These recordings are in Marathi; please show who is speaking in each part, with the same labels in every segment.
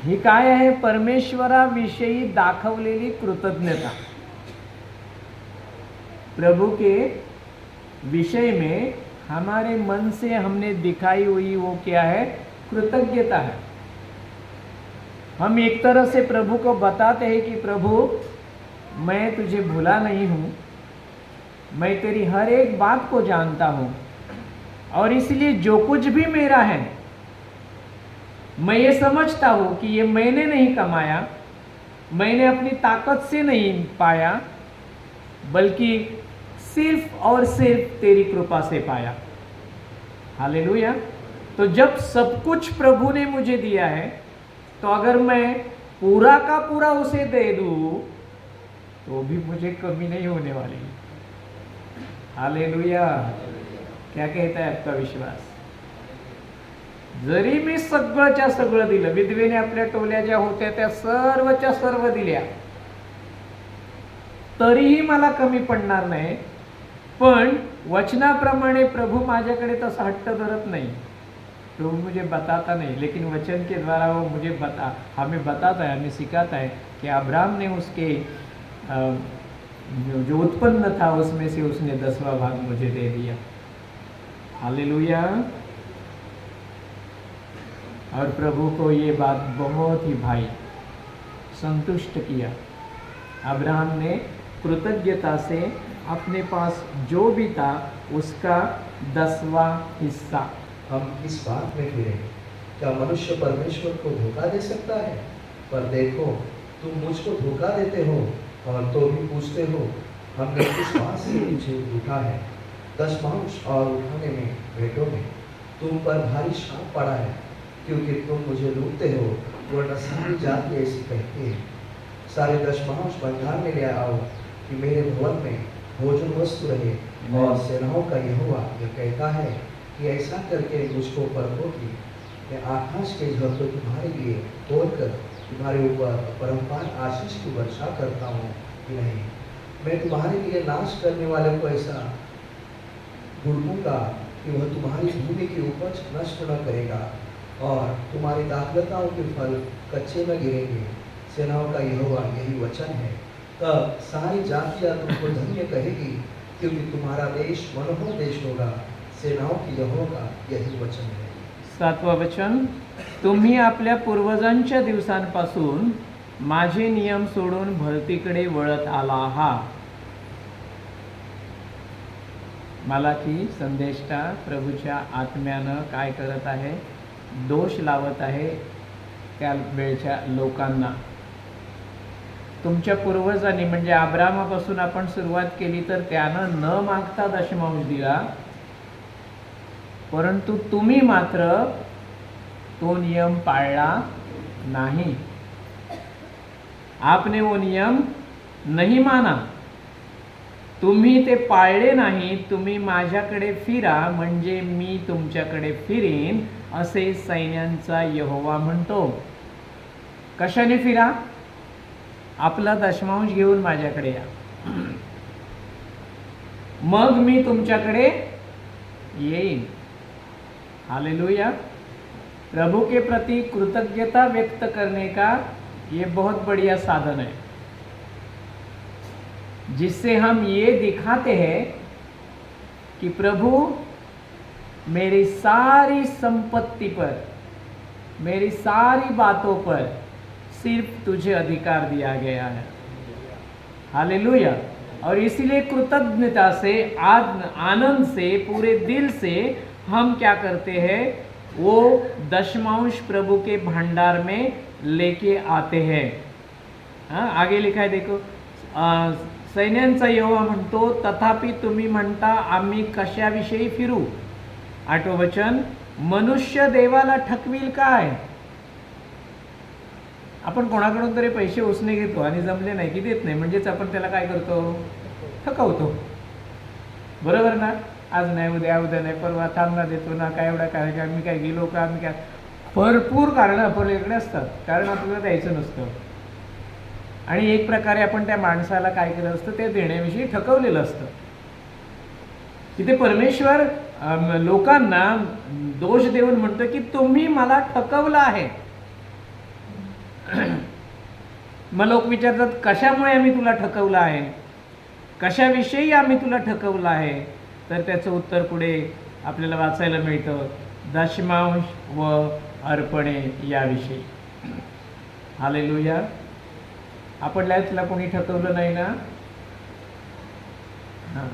Speaker 1: ही काय आहे? परमेश्वराविषयी दाखवलेली कृतज्ञता। प्रभु के विषय में हमारे मन से हमने दिखाई हुई वो क्या है? कृतज्ञता है। हम एक तरह से प्रभु को बताते हैं कि प्रभु, मैं तुझे भूला नहीं हूँ, मैं तेरी हर एक बात को जानता हूँ, और इसलिए जो कुछ भी मेरा है मैं ये समझता हूँ कि ये मैंने नहीं कमाया, मैंने अपनी ताकत से नहीं पाया, बल्कि सिर्फ और सिर्फ तेरी कृपा से पाया। हालेलुया। तो जब सब कुछ प्रभु ने मुझे दिया है, तो अगर मैं पूरा का पूरा उसे दे दूं तो भी मुझे कमी नहीं होने वाली। हालेलुया। क्या कहता है आपका विश्वास? जरी मी सगळंच्या सगळं दिलं, विधवेने आपल्या टोल्या ज्या होत्या त्या सर्वच्या सर्व दिल्या, तरीही मला कमी पडणार नाही। पण वचनाप्रमाणे प्रभु माझ्याकडे तसा हट्ट धरत नहीं। प्रभु मुझे बताता नहीं, लेकिन वचन के द्वारा वो मुझे हमें बताता है, हमें सिखाता है कि अब्राहम ने उसके जो उत्पन्न था उसमें से उसने 10वां भाग मुझे दे दिया। हालेलुया। और प्रभु को ये बात बहुत ही भाई संतुष्ट किया। अब्राहम ने कृतज्ञता से अपने पास जो भी था उसका 10वां हिस्सा।
Speaker 2: हम इस बात में फिरे, क्या मनुष्य परमेश्वर को धोखा दे सकता है? पर देखो, तुम मुझको धोखा देते हो और तो भी पूछते हो, हमने किस बात से तुझे लूटा है? दशमांश और उठाने में, भेंटों में तुम पर भारी श्राप पड़ा है, क्योंकि तुम मुझे लूटते हो, वरना सारी जाति ऐसी कहती है। सारे दशमांश भंडार में ले आओ कि मेरे भवन में भोजन वस्तु रहे। और सेनाओं का यहोवा यह कहता है कि ऐसा करके मुझको परखो कि मैं आकाश के झरने तुम्हारे लिए तोड़कर तुम्हारे ऊपर परम्पार आशीष की वर्षा करता हूँ कि नहीं। मैं तुम्हारे लिए नाश करने वाले को ऐसा भूलूंगा कि वह तुम्हारी भूमि की उपज नष्ट न करेगा, और तुम्हारी दाखलताओं के फल कच्चे न गिरेंगे। सेनाओं का यहोवा यही वचन है। तब सारी जातियाँ तुमको धन्य कहेगी, क्योंकि तुम्हारा देश मनोहर देश होगा। सेनाओं की यहोवा का यही वचन है।
Speaker 1: 7वां वचन, तुम्ही आपल्या पूर्वजांच्या दिवसांपासून माझे नियम सोडून भलतीकडे वळत आला आहात। मलाकी संदेष्टा प्रभूच्या आत्म्यानं काय करत आहे? दोष लावत आहे त्या वेळच्या लोकांना। तुमच्या पूर्वजांनी म्हणजे अब्राहमापासून आपण सुरुवात केली तर त्यानं न मागता दशमांश दिला, परंतु तुम्ही मात्र तो नियम पाळला नहीं। आपने वो नियम नहीं माना, तुम्ही ते पाळले नाही। तुम्ही माझ्याकडे फिरा म्हणजे मी तुमच्याकडे फिरीन, असे सैन्यांचा यहोवा म्हणतो। कशाने फिरा? आपला दशमांश घेऊन माझ्याकडे या, मग मी तुमच्याकडे येईन। हालेलुया। प्रभु के प्रति कृतज्ञता व्यक्त करने का ये बहुत बढ़िया साधन है, जिससे हम ये दिखाते हैं कि प्रभु मेरी सारी संपत्ति पर, मेरी सारी बातों पर सिर्फ तुझे अधिकार दिया गया है। हालेलुया। और इसीलिए कृतज्ञता से, आनंद से, पूरे दिल से हम क्या करते हैं? वो दशमांश प्रभु के भंडार में लेके आते हैं। हाँ, आगे लिखा है देखो, सैन्यांचा यहोवा म्हणतो, तथापि तुम्ही म्हणता आम्ही कशाविषयी फिरू? 8वं वचन, मनुष्य देवाला ठकविल काय? आपण कोणाकडून तरी पैसे उसने घेतो आणि जमले नाही की देत नाही, म्हणजेच आपण त्याला काय करतो? ठकवतो। बरोबर ना? आज नाही, उद्या नाही, परवा थांब ना, देतो ना, काय एवढा काय, मी काय गेलो का, मी काय, भरपूर कारणं आपल्याकडे असतात, कारण आपल्याला द्यायचं नसतं। आणि एक प्रकारे आपण त्या माणसाला काय केलं असतं? ते देण्याविषयी ठकवलेलं असतं। तिथे परमेश्वर लोकांना दोष देऊन म्हणतो की तुम्ही मला ठकवलं आहे। मग लोक विचारतात कशामुळे आम्ही तुला ठकवलं आहे, कशाविषयी आम्ही तुला ठकवलं आहे, तर त्याचं उत्तर पुढे आपल्याला वाचायला मिळतं, दशमांश व अर्पणे याविषयी. हालेलुया. आपल्याला कोणी ठकवलं नाही ना. हां,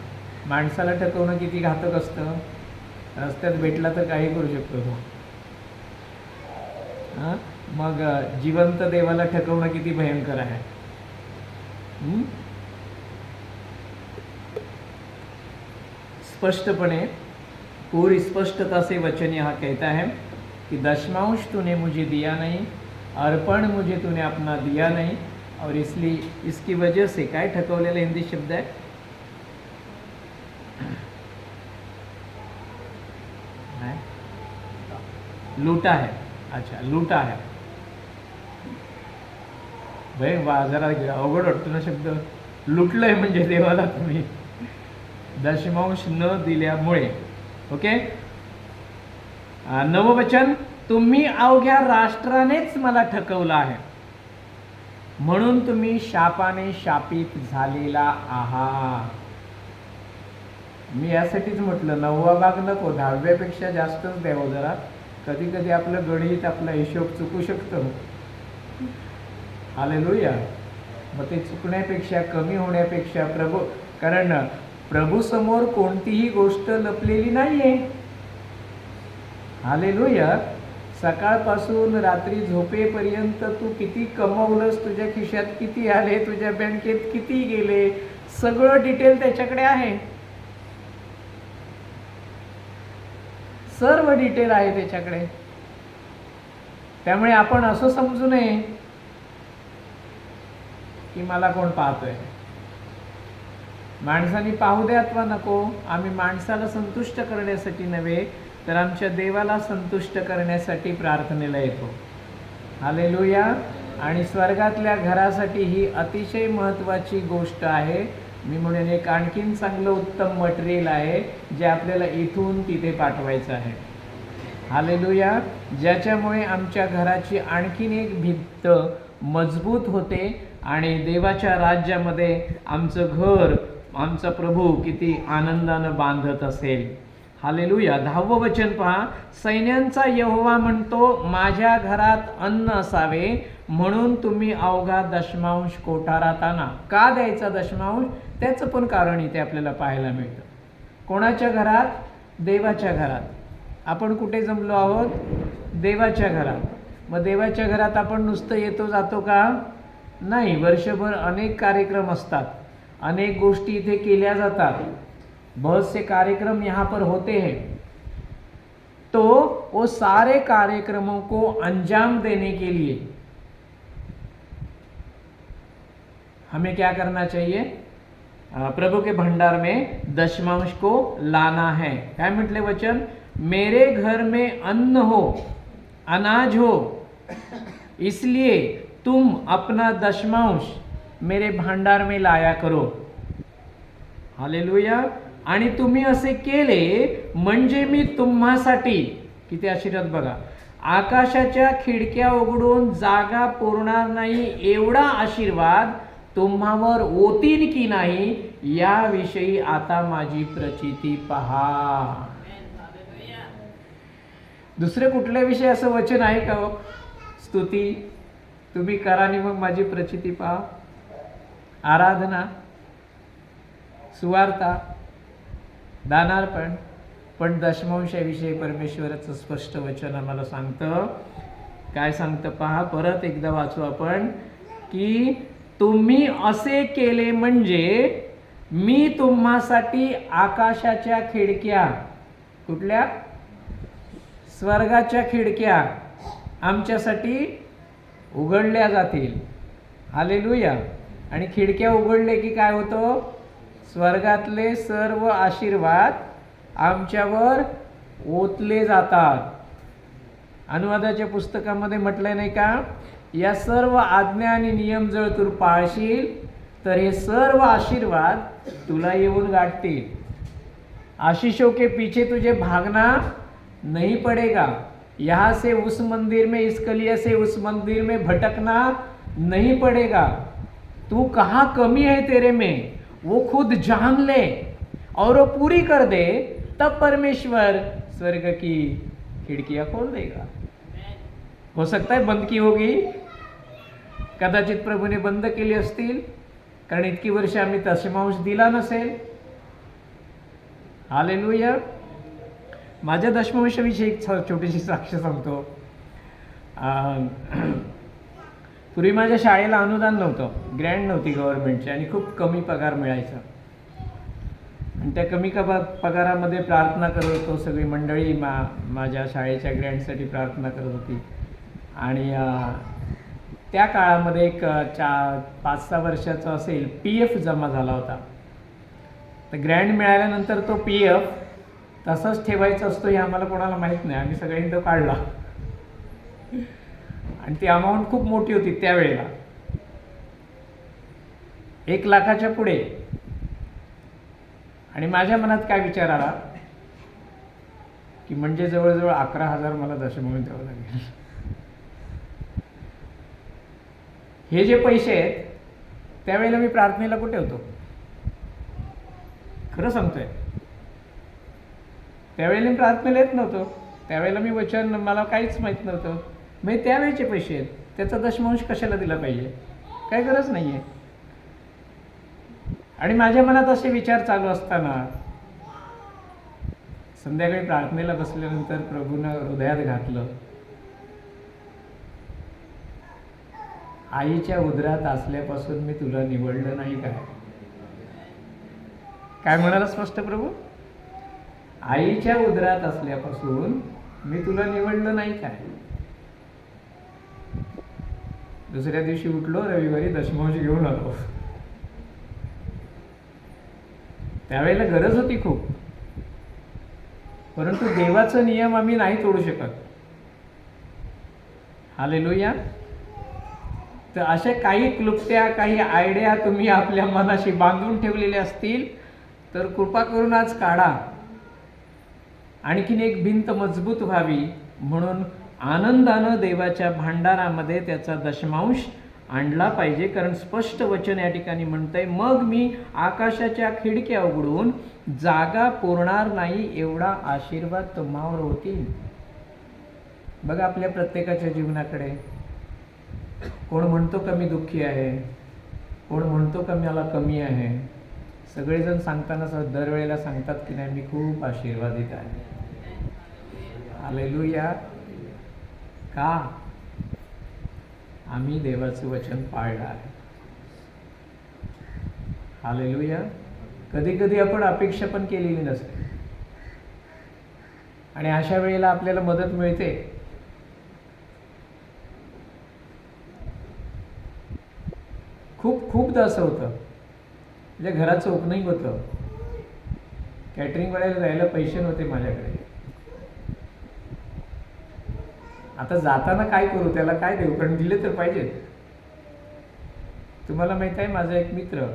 Speaker 1: माणसाला ठकवणं किती घातक असतं. रस्त्यात भेटला तर काही करू शकतो तो. हां, मग जिवंत देवाला ठकवणं किती भयंकर आहे. स्पष्टपणे पूरी स्पष्टता से वचन यहाँ कहता है कि दशमांश तूने मुझे दिया नहीं, अर्पण मुझे तूने अपना दिया नहीं, और इसलिए इसकी वजह से काय ठकवलेला हिंदी शब्द आहे, लूटा है. अच्छा, लूटा है. भाई जरा अवघड वाटतो ना शब्द. लुटलंय म्हणजे देवाला तुम्ही दशमांश न दिल्यामुळे. ओके. नववचन, तुम्ही अवघ्या राष्ट्रानेच मला ठकवलं आहे, म्हणून तुम्ही शापाने शापित झालेला आहात. मी यासाठीच म्हटलं 9वा भाग नको, 10व्यापेक्षा जास्तच द्यावं जरा. कधी कधी आपलं गणित आपला हिशोब चुकू शकतं. हालेलुया. मग ते चुकण्यापेक्षा, कमी होण्यापेक्षा कारण प्रभू समोर कोणतीही गोष्ट लपलेली नाहीये. हालेलुया. सकाळपासून रात्री झोपेपर्यंत तू किती कमवलंस, तुझ्या खिशात किती आले, तुझ्या बँकेत किती गेले, सगळं डिटेल त्याच्याकडे आहे. सर्व डिटेल आहे त्याच्याकडे. त्यामुळे आपण असं समजू नये की मला कोण पाहतोय. माणसाने पाहू द्या अथवा नको, आम्ही माणसाला संतुष्ट करण्यासाठी नव्हे तर आमच्या देवाला संतुष्ट करण्यासाठी प्रार्थनेला येतो. हालेलुया. आणि स्वर्गातल्या घरासाठी ही अतिशय महत्त्वाची गोष्ट आहे. मी म्हणून एक आणखीन चांगलं उत्तम मटेरियल आहे जे आपल्याला इथून तिथे पाठवायचं आहे. हालेलुया. ज्याच्यामुळे आमच्या घराची आणखीन एक भिंत मजबूत होते आणि देवाच्या राज्यामध्ये आमचं घर, आमचा प्रभू किती आनंदानं बांधत असेल. हालेलुया. 10वं वचन पहा, सैन्यांचा यहोवा म्हणतो, माझ्या घरात अन्न असावे म्हणून तुम्ही अवघा दशमांश कोठारात आणा. का द्यायचा दशमांश? त्याचं पण कारण इथे आपल्याला पाहायला मिळतं. कोणाच्या घरात? देवाच्या घरात. आपण कुठे जमलो आहोत? देवाच्या घरात. मग देवाच्या घरात आपण नुसतं येतो जातो का? नाही. वर्षभर अनेक कार्यक्रम असतात, अनेक गोष्टी इथे केल्या जातात. बहुत से कार्यक्रम यहाँ पर होते हैं. तो वो सारे कार्यक्रमों को अंजाम देने के लिए हमें क्या करना चाहिए? प्रभु के भंडार में दशमांश को लाना है. क्या म्हटले वचन? मेरे घर में अन्न हो, अनाज हो, इसलिए तुम अपना दशमांश मेरे भंडार में लाया करो. हालेलुया. आणि तुम्ही असे केले म्हणजे मी तुम्हासाठी, किती आशीर्वाद बघा, आकाशाच्या खिडक्या उघडून जागा पुरणार नाही एवढा आशीर्वाद तुम्हावर ओतीन की नाही याविषयी आता माझी प्रचिती पहा. दुसरे कुठल्या विषयी असं वचन आहे का हो? स्तुती तुम्ही करा आणि मग माझी प्रचिती पहा. आराधना, सुवार्ता, दानार्पण. पण दशमांशाविषयी परमेश्वराचं स्पष्ट वचन आम्हाला सांगतं. काय सांगतं पहा, परत एकदा वाचू आपण, की तुम्ही असे केले म्हणजे मी तुम्हासाठी आकाशाच्या खिडक्या, कुठल्या? स्वर्गाच्या खिडक्या आमच्यासाठी उघडल्या जातील. हालेलुया. आणि खिडक्या उघडले की काय होतं? स्वर्गातले सर्व आशीर्वाद आमच्यावर ओतले जातात. अनुवादाच्या पुस्तकामध्ये म्हटलंय नाही का, या सर्व आज्ञा आणि नियम जर तू पाळशील तर हे सर्व आशीर्वाद तुला येऊन गाठतील. आशीषों के पीछे तुझे भागना नहीं पड़ेगा. यहाँ से उस मंदिर में, इस कलिया से उस मंदिर में भटकना नहीं पड़ेगा। तू कहाँ कमी है तेरे में वो खुद जान ले और वो पूरी कर दे, तब परमेश्वर स्वर्ग की खिड़कियां खोल देगा। हो सकता है बंद की होगी, कदाचित प्रभूने बंद केली असतील, कारण इतकी वर्ष आम्ही दशमांश दिला नसेल। हालेलुया। माझ्या दशमांशाविषयी एक छोटीशी साक्ष सांगतो। पूर्वी माझ्या शाळेला अनुदान नव्हतं, ग्रँट नव्हती गव्हर्नमेंटची, आणि खूप कमी पगार मिळायचा। आणि त्या कमी पगारामध्ये प्रार्थना करत होतो, सगळी मंडळी माझ्या शाळेच्या ग्रँटसाठी प्रार्थना करत होती। आणि त्या काळामध्ये एक 5-6 वर्षाचा असेल, PF जमा झाला होता। तर ग्रँट मिळाल्यानंतर तो PF तसाच ठेवायचा असतो हे आम्हाला कोणाला माहीत नाही, आम्ही सगळ्यांनी तो काढला। आणि ती अमाऊंट खूप मोठी होती त्यावेळेला, 1 लाखाच्या पुढे। आणि माझ्या मनात काय विचार आला की म्हणजे जवळजवळ 11,000 मला दशमांश द्यावं लागेल। हे जे पैसे आहेत त्यावेळेला मी प्रार्थनेला कुठे होतो, खरं सांगतोय। त्यावेळेला मी प्रार्थनेला येत नव्हतो, त्यावेळेला मी वचन, मला काहीच माहीत नव्हतं। म्हणजे त्यावेळेचे पैसे आहेत, त्याचा दशमांश कशाला दिला पाहिजे, काही गरज नाही आहे। आणि माझ्या मनात असे विचार चालू असताना संध्याकाळी प्रार्थनेला बसल्यानंतर प्रभूनं हृदयात घातलं, आईच्या उदरात असल्यापासून मी तुला निवडलं नाही काय? काय म्हणाला स्पष्ट प्रभू? आईच्या उदरात असल्यापासून मी तुला निवडलं नाही काय? दुसऱ्या दिवशी उठलो, रविवारी दशमांश घेऊन आलो। त्यावेळेला गरज होती खूप, परंतु देवाचा नियम आम्ही नाही तोडू शकत। हालेलुया। तर अशा काही क्लुप्त्या, काही आयडिया तुम्ही आपल्या मनाशी बांधून ठेवलेल्या असतील तर कृपा करून आज काढा। आणखीन एक भिंत मजबूत व्हावी म्हणून आनंदानं देवाच्या भांडारामध्ये त्याचा दशमांश आणला पाहिजे। कारण स्पष्ट वचन या ठिकाणी म्हणतंय, मग मी आकाशाच्या खिडक्या उघडून जागा पुरणार नाही एवढा आशीर्वाद तुम्हावर होतील। बघा आपल्या प्रत्येकाच्या जीवनाकडे, कोण म्हणतो का मी दुःखी आहे, कोण म्हणतो का मला कमी आहे। सगळेजण सांगताना दरवेळेला सांगतात की नाही मी खूप आशीर्वादित आहे। हालेलुया। का? आम्ही देवाचं वचन पाळलं आहे। हालेलुया। कधी कधी आपण अपेक्षा पण केलेली नसते, आणि अशा वेळेला आपल्याला मदत मिळते। खूपदा असं होतं, म्हणजे घराचं ओपनिंग होतं, कॅटरिंगवाल्याला जायला पैसे नव्हते माझ्याकडे। आता जाताना काय करू, त्याला काय देऊ, कारण दिले तर पाहिजेत। तुम्हाला माहित आहे, माझा एक मित्र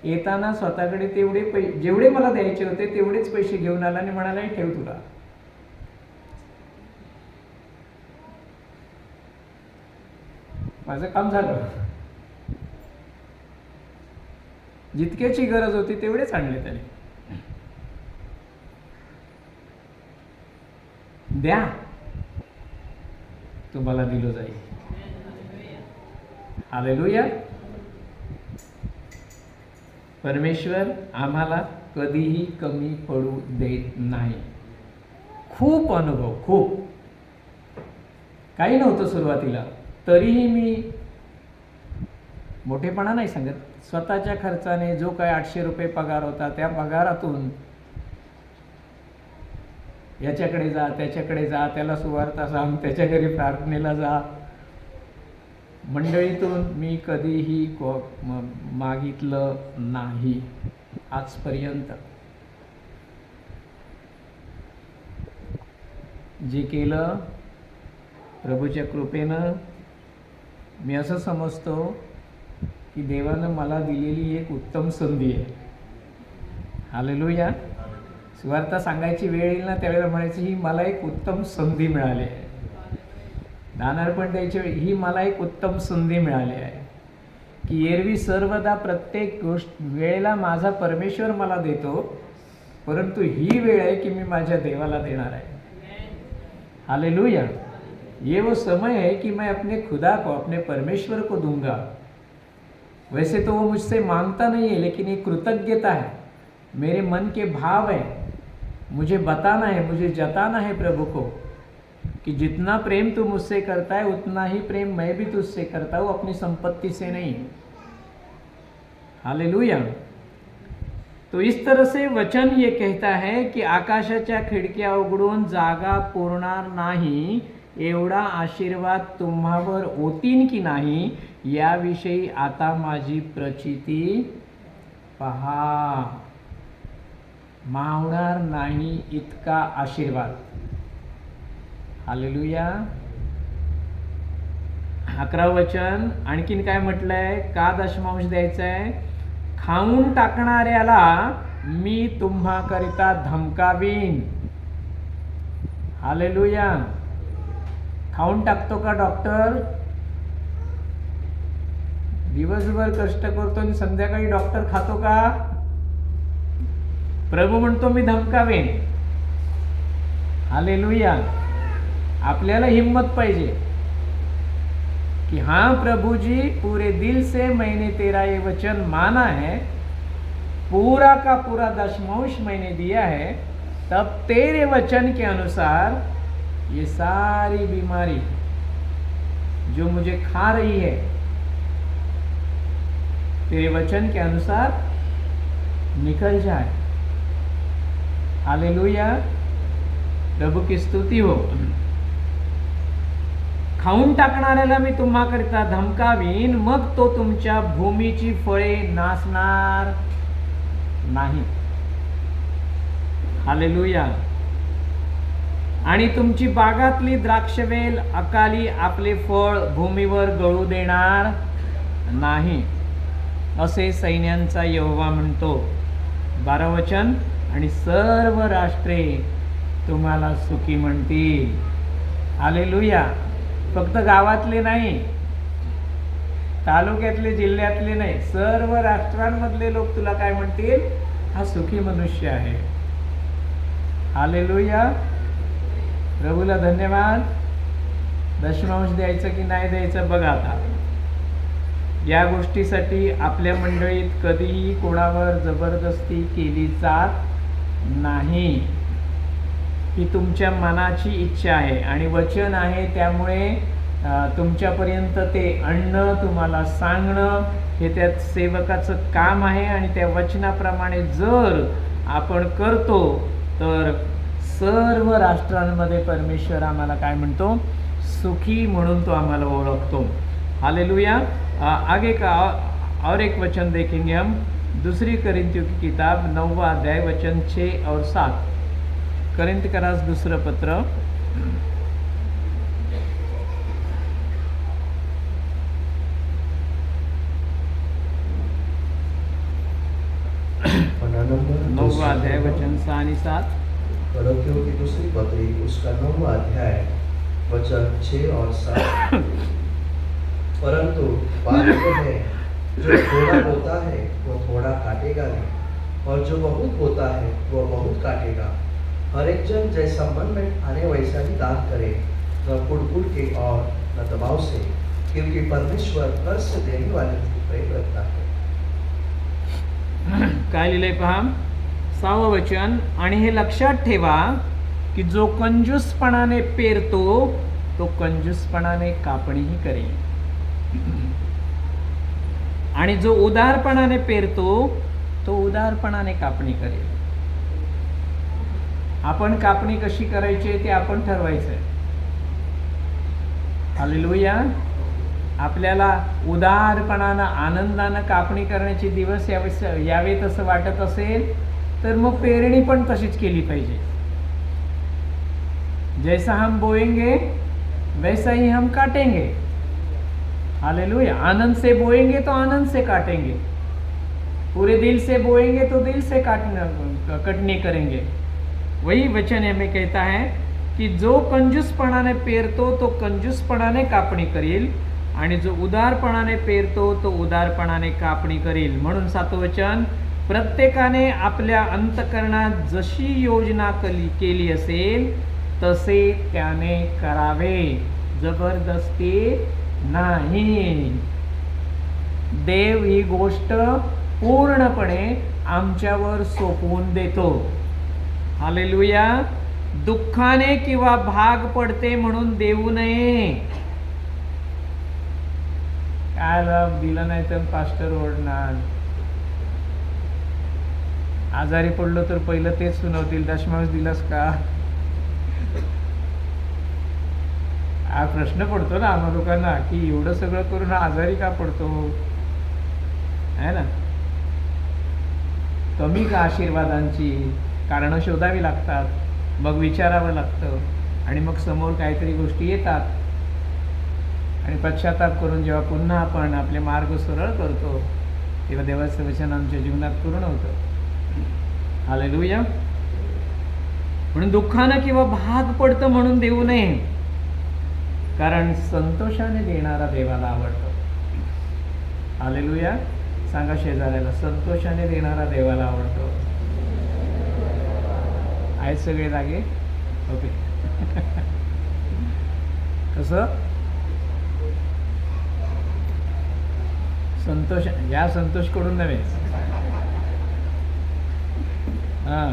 Speaker 1: येताना स्वतःकडे तेवढे जेवढे मला द्यायचे होते तेवढेच पैसे घेऊन आला आणि म्हणाला हे ठेव तुला। माझं काम झालं, जितक्याची गरज होती तेवढेच आणले त्याने। द्या, तुम्हाला दिलं जाईल। हालेलुया। परमेश्वर आम्हाला कधीही कमी पडू देत नाही। खूप अनुभव, खूप काही नव्हतं सुरुवातीला, तरीही मी मोठेपणा नाही सांगत, स्वतःच्या खर्चाने जो काय 800 रुपये पगार होता त्या पगारातून याच्याकडे जा, त्याच्याकडे जा, त्याला सुवार्ता सांग, त्याच्या घरी प्रार्थनेला जा, मंडळीतून मी कधीही मागितलं नाही आजपर्यंत। जे केलं प्रभूच्या कृपेनं, मी असं समजतो की देवानं मला दिलेली एक उत्तम संधी आहे। हालेलुया। सुवार्ता सांगायची वेळ येईल ना त्यावेळेला म्हणायचं ही मला एक उत्तम संधी मिळाली आहे. दानार्पण द्यायची वेळ ही मला एक उत्तम संधी मिळाली आहे की एरवी सर्वदा प्रत्येक गोष्ट वेळेला माझा परमेश्वर मला देतो, परंतु ही वेळ आहे की मी माझ्या देवाला देणार आहे. हालेलुया. ये वो समय है कि मैं अपने खुदा को, अपने परमेश्वर को दूंगा. वैसे तो वो मुझसे मांगता नहीं है, लेकिन ये कृतज्ञता है, मेरे मन के भाव है. मुझे बताना है, मुझे जताना है प्रभु को कि जितना प्रेम तू मुझसे करता है उतना ही प्रेम मैं भी तुझसे करता हूँ, अपनी संपत्ति से नहीं. हालेलुया. तो इस तरह से वचन ये कहता है की आकाशाच्या खिडक्या उघडून जागा पुरणार नाही एवढा आशीर्वाद तुम्हावर होतीन की नाही याविषयी आता माझी प्रचिती पहा. मावणार नाही इतका आशीर्वाद. हालेलुया. 11 वचन आणखीन काय म्हटलंय, का दशमांश द्यायचा आहे. खाऊन टाकणाऱ्याला मी तुम्हाकरिता धमकावीन. हालेलुया. खाऊन टाकतो का डॉक्टर? दिवसभर कष्ट करतो आणि संध्याकाळी डॉक्टर खातो का? प्रभू म्हणतो मी धमकावेन. हालेलुया. आपल्याला हिम्मत पाहिजे कि हाँ प्रभु जी, पूरे दिल से मैंने तेरा ये वचन माना है, पूरा का पूरा दशमांश मैंने दिया है, तब तेरे वचन के अनुसार ये सारी बीमारी जो मुझे खा रही है तेरे वचन के अनुसार निकल जाए. हालेलुया. प्रभु की स्तुती हो. खाऊन टाकणाऱ्याला मी तुम्हाकरिता धमकावीन, मग तो तुमच्या भूमीची फळे नासणार नाही. हालेलुया. आणि तुमची बागातली द्राक्षवेल अकाली आपले फळ भूमीवर गळू देणार नाही, असे सैन्यांचा यहोवा म्हणतो. 12 वचन. आणि सर्व राष्ट्रे तुम्हाला सुखी म्हणतील. हालेलुया. फक्त गावातले नाही, तालुक्यातले, जिल्ह्यातले नाही, सर्व राष्ट्रांमधले लोक तुला काय म्हणतील, हा सुखी मनुष्य आहे. हालेलुया. प्रभूला धन्यवाद. दशमांश द्यायचं की नाही द्यायचं बघा. आता या गोष्टीसाठी आपल्या मंडळीत कधीही कोणावर जबरदस्ती केली जात नाही. ही तुमच्या मनाची इच्छा आहे आणि वचन आहे, त्यामुळे तुमच्यापर्यंत ते आणणं, तुम्हाला सांगणं हे त्या सेवकाचं काम आहे. आणि त्या वचनाप्रमाणे जर आपण करतो तर सर्व राष्ट्रांमध्ये परमेश्वर आम्हाला काय म्हणतो, सुखी म्हणून तो आम्हाला ओळखतो. हालेलुया. आगे का और एक वचन देखेंगे हम. 2 कोरिन्थियों की किताब 9वां अध्याय वचन 6 और 7. कोरिन्थिकरास 2 पत्र 9वां अध्याय वचन 6 आणि 7.
Speaker 2: कोरिन्थियों की दूसरी पत्री उसका 9वां अध्याय वचन 6 और 7. परंतु बात यह है, जो थोड़ा बोता है वो थोड़ा काटेगा भी, और जो बहुत बोता है वो बहुत काटेगा. हर एक जन जैसा मन में आने वैसा ही दान करे, न कुड़कुड़ के और न दबाव से, क्योंकि परमेश्वर कर से देने वाले को प्रेम रखता है.
Speaker 1: काय लिहिलंय पहा. 6वं वचन. आणि हे लक्षात ठेवा की जो कंजूसपणाने पेरतो तो कंजूसपणाने कापणीही करेल, आणि जो उदारपणाने पेरतो तो उदारपणाने कापणी करेल. आपण कापणी कशी करायची ते आपण ठरवायचंय. हालेलुया. आपल्याला उदारपणानं आनंदानं कापणी करण्याचे दिवस यावेत असं वाटत असेल तर मग पेरणी पण तशीच केली पाहिजे. जैसा हम बोएंगे वैसा ही हम काटेंगे. हालेलुया. आनंद से बोएंगे तो आनंद से काटेंगे, पूरे दिल से बोएंगे तो दिल से कटनी करेंगे. वही वचन हमें कहता है की जो कंजूसपणाने पेरतो तो कंजूसपणाने कापणी करील आणि जो उदारपणाने पेरतो तो उदारपणाने कापणी करील. म्हणून 7वं वचन, प्रत्येकाने आपल्या अंतःकरणात जशी योजना केली असेल तसे त्याने करावे, जबरदस्ती नाही. देव ही गोष्ट पूर्णपणे आमच्यावर सोपवून देतो. हालेलुया. दुःखाने किंवा भाग पडते म्हणून देऊ नये. काय लाभ दिला नाही तर पास्टर ओढणार. आजारी पडलो तर पहिलं तेच सुनावतील, दशमांश दिलास का. हा प्रश्न पडतो ना आम्हा लोकांना की एवढं सगळं करून आजारी का पडतो, है ना. कमी का आशीर्वादांची कारणं शोधावी लागतात, मग विचारावं लागतं आणि मग समोर काहीतरी गोष्टी येतात आणि पश्चाताप करून जेव्हा पुन्हा आपण आपले मार्ग सरळ करतो तेव्हा देवाचं वचन आमच्या जीवनात पूर्ण होतं. हालेलुया. म्हणून दुःखानं किंवा भाग पडतं म्हणून देऊ नये, कारण संतोषाने देणारा देवाला आवडतो. हालेलुया. सांगा शेजाऱ्याला, संतोषाने देणारा देवाला आवडतो. आहेत सगळे जागे? ओके. कसं संतोष, या संतोष कडून नव्हे, हां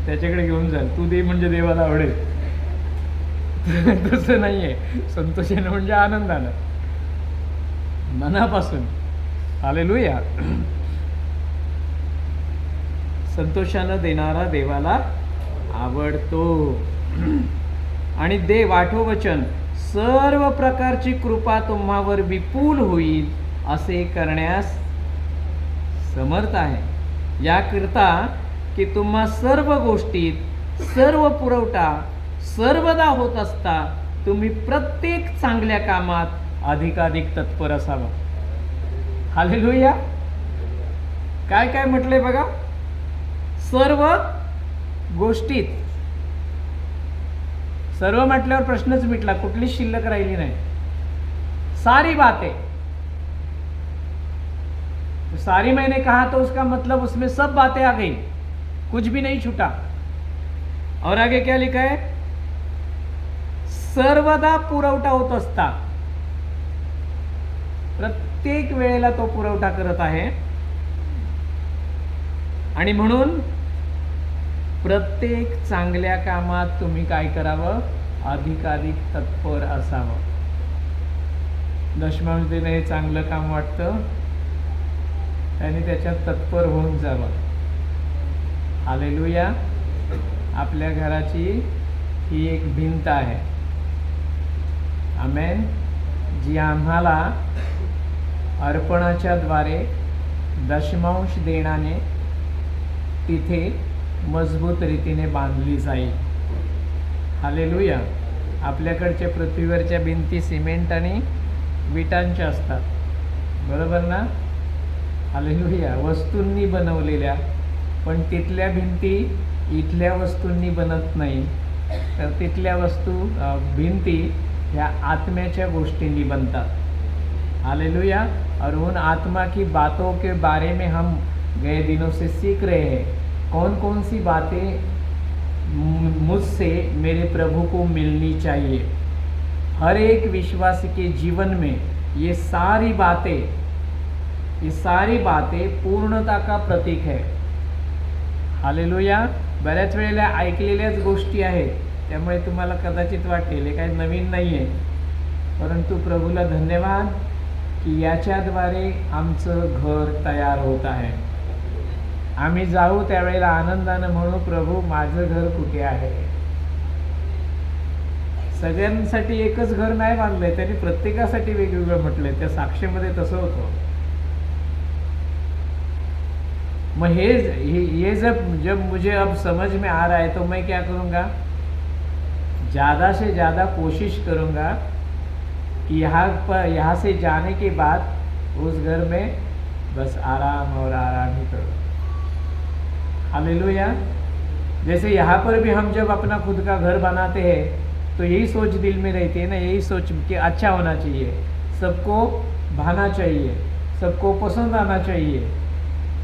Speaker 1: त्याच्याकडे घेऊन जाल, तू दे म्हणजे देवाला आवडेल. तसं नाहीये. संतोषानं म्हणजे आनंदानं, मनापासून. हालेलुया. संतोषानं देणारा देवाला आवडतो. आणि देव, 8वं वचन, सर्व प्रकारची कृपा तुम्हावर विपुल होईल असे करण्यास समर्थ आहे, याकरिता की तुम्हा सर्व गोष्टीत सर्व पुरवठा सर्वदा होत असता तुम्ही प्रत्येक चांगल्या कामात अधिकाधिक तत्पर असावा. हालेलुया. काय काय म्हटलंय बघा, सर्व गोष्टीत. सर्व म्हटल्यावर प्रश्नच मिटला, कुठलीच शिल्लक राहिली नाही. सारी बातें. तो सारी मैंने कहा तो उसका मतलब उसमें सब बातें आ गई, कुछ भी नहीं छूटा. और आगे क्या लिखा है, सर्वदा पुरवठा होत असता. प्रत्येक वेळेला तो पुरवठा करत आहे आणि म्हणून प्रत्येक चांगल्या कामात तुम्ही काय करावं, अधिकाधिक तत्पर असावं. दशमांश देणं हे चांगलं काम वाटतं, त्याने त्याच्यात तत्पर होऊन जावं. हालेलुया. आपल्या घराची ही एक भिंत आहे, आमेन, जी आम्हाला अर्पणाच्या द्वारे दशमांश देण्याने तिथे मजबूत रीतीने बांधली जाईल. हालेलुया. आपल्याकडच्या पृथ्वीवरच्या भिंती सिमेंट आणि विटांच्या असतात, बरोबर ना. हालेलुया. वस्तूंनी बनवलेल्या, पण तिथल्या भिंती इथल्या वस्तूंनी बनत नाही, तर तिथल्या भिंती ह्या आत्म्याच्या गोष्टींनी बनतात. हालेलुया. और उन आत्मा की बातों के बारे में हम गए दिनों से सीख रहे हैं. कौन कौन सी बातें मुझसे मेरे प्रभु को मिलनी चाहिए. हर एक विश्वासी के जीवन में ये सारी बातें पूर्णता का प्रतीक है. हालेलुया. बऱ्याच वेळेला ऐकलेल्याच गोष्टी आहेत, त्यामुळे तुम्हाला कदाचित वाटेल हे काही नवीन नाही आहे, परंतु प्रभूला धन्यवाद की याच्याद्वारे आमचं घर तयार होत आहे. आम्ही जाऊ त्यावेळेला आनंदानं म्हणू, प्रभू माझं घर कुठे आहे. सगळ्यांसाठी एकच घर नाही बांधलंय, त्यांनी प्रत्येकासाठी वेगवेगळं म्हटलंय. त्या साक्षीमध्ये तसं होतं. मग ये जब मुझे अब समझ में आ रहा है तो मैं क्या करूँगा, ज़्यादा से ज़्यादा कोशिश करूँगा कि यहाँ से जाने के बाद उस घर में बस आराम और आराम ही करूँ. हालेलुया. जैसे यहाँ पर भी हम जब अपना खुद का घर बनाते हैं तो यही सोच दिल में रहती है ना, यही सोच कि अच्छा होना चाहिए, सबको भाना चाहिए, सबको पसंद आना चाहिए।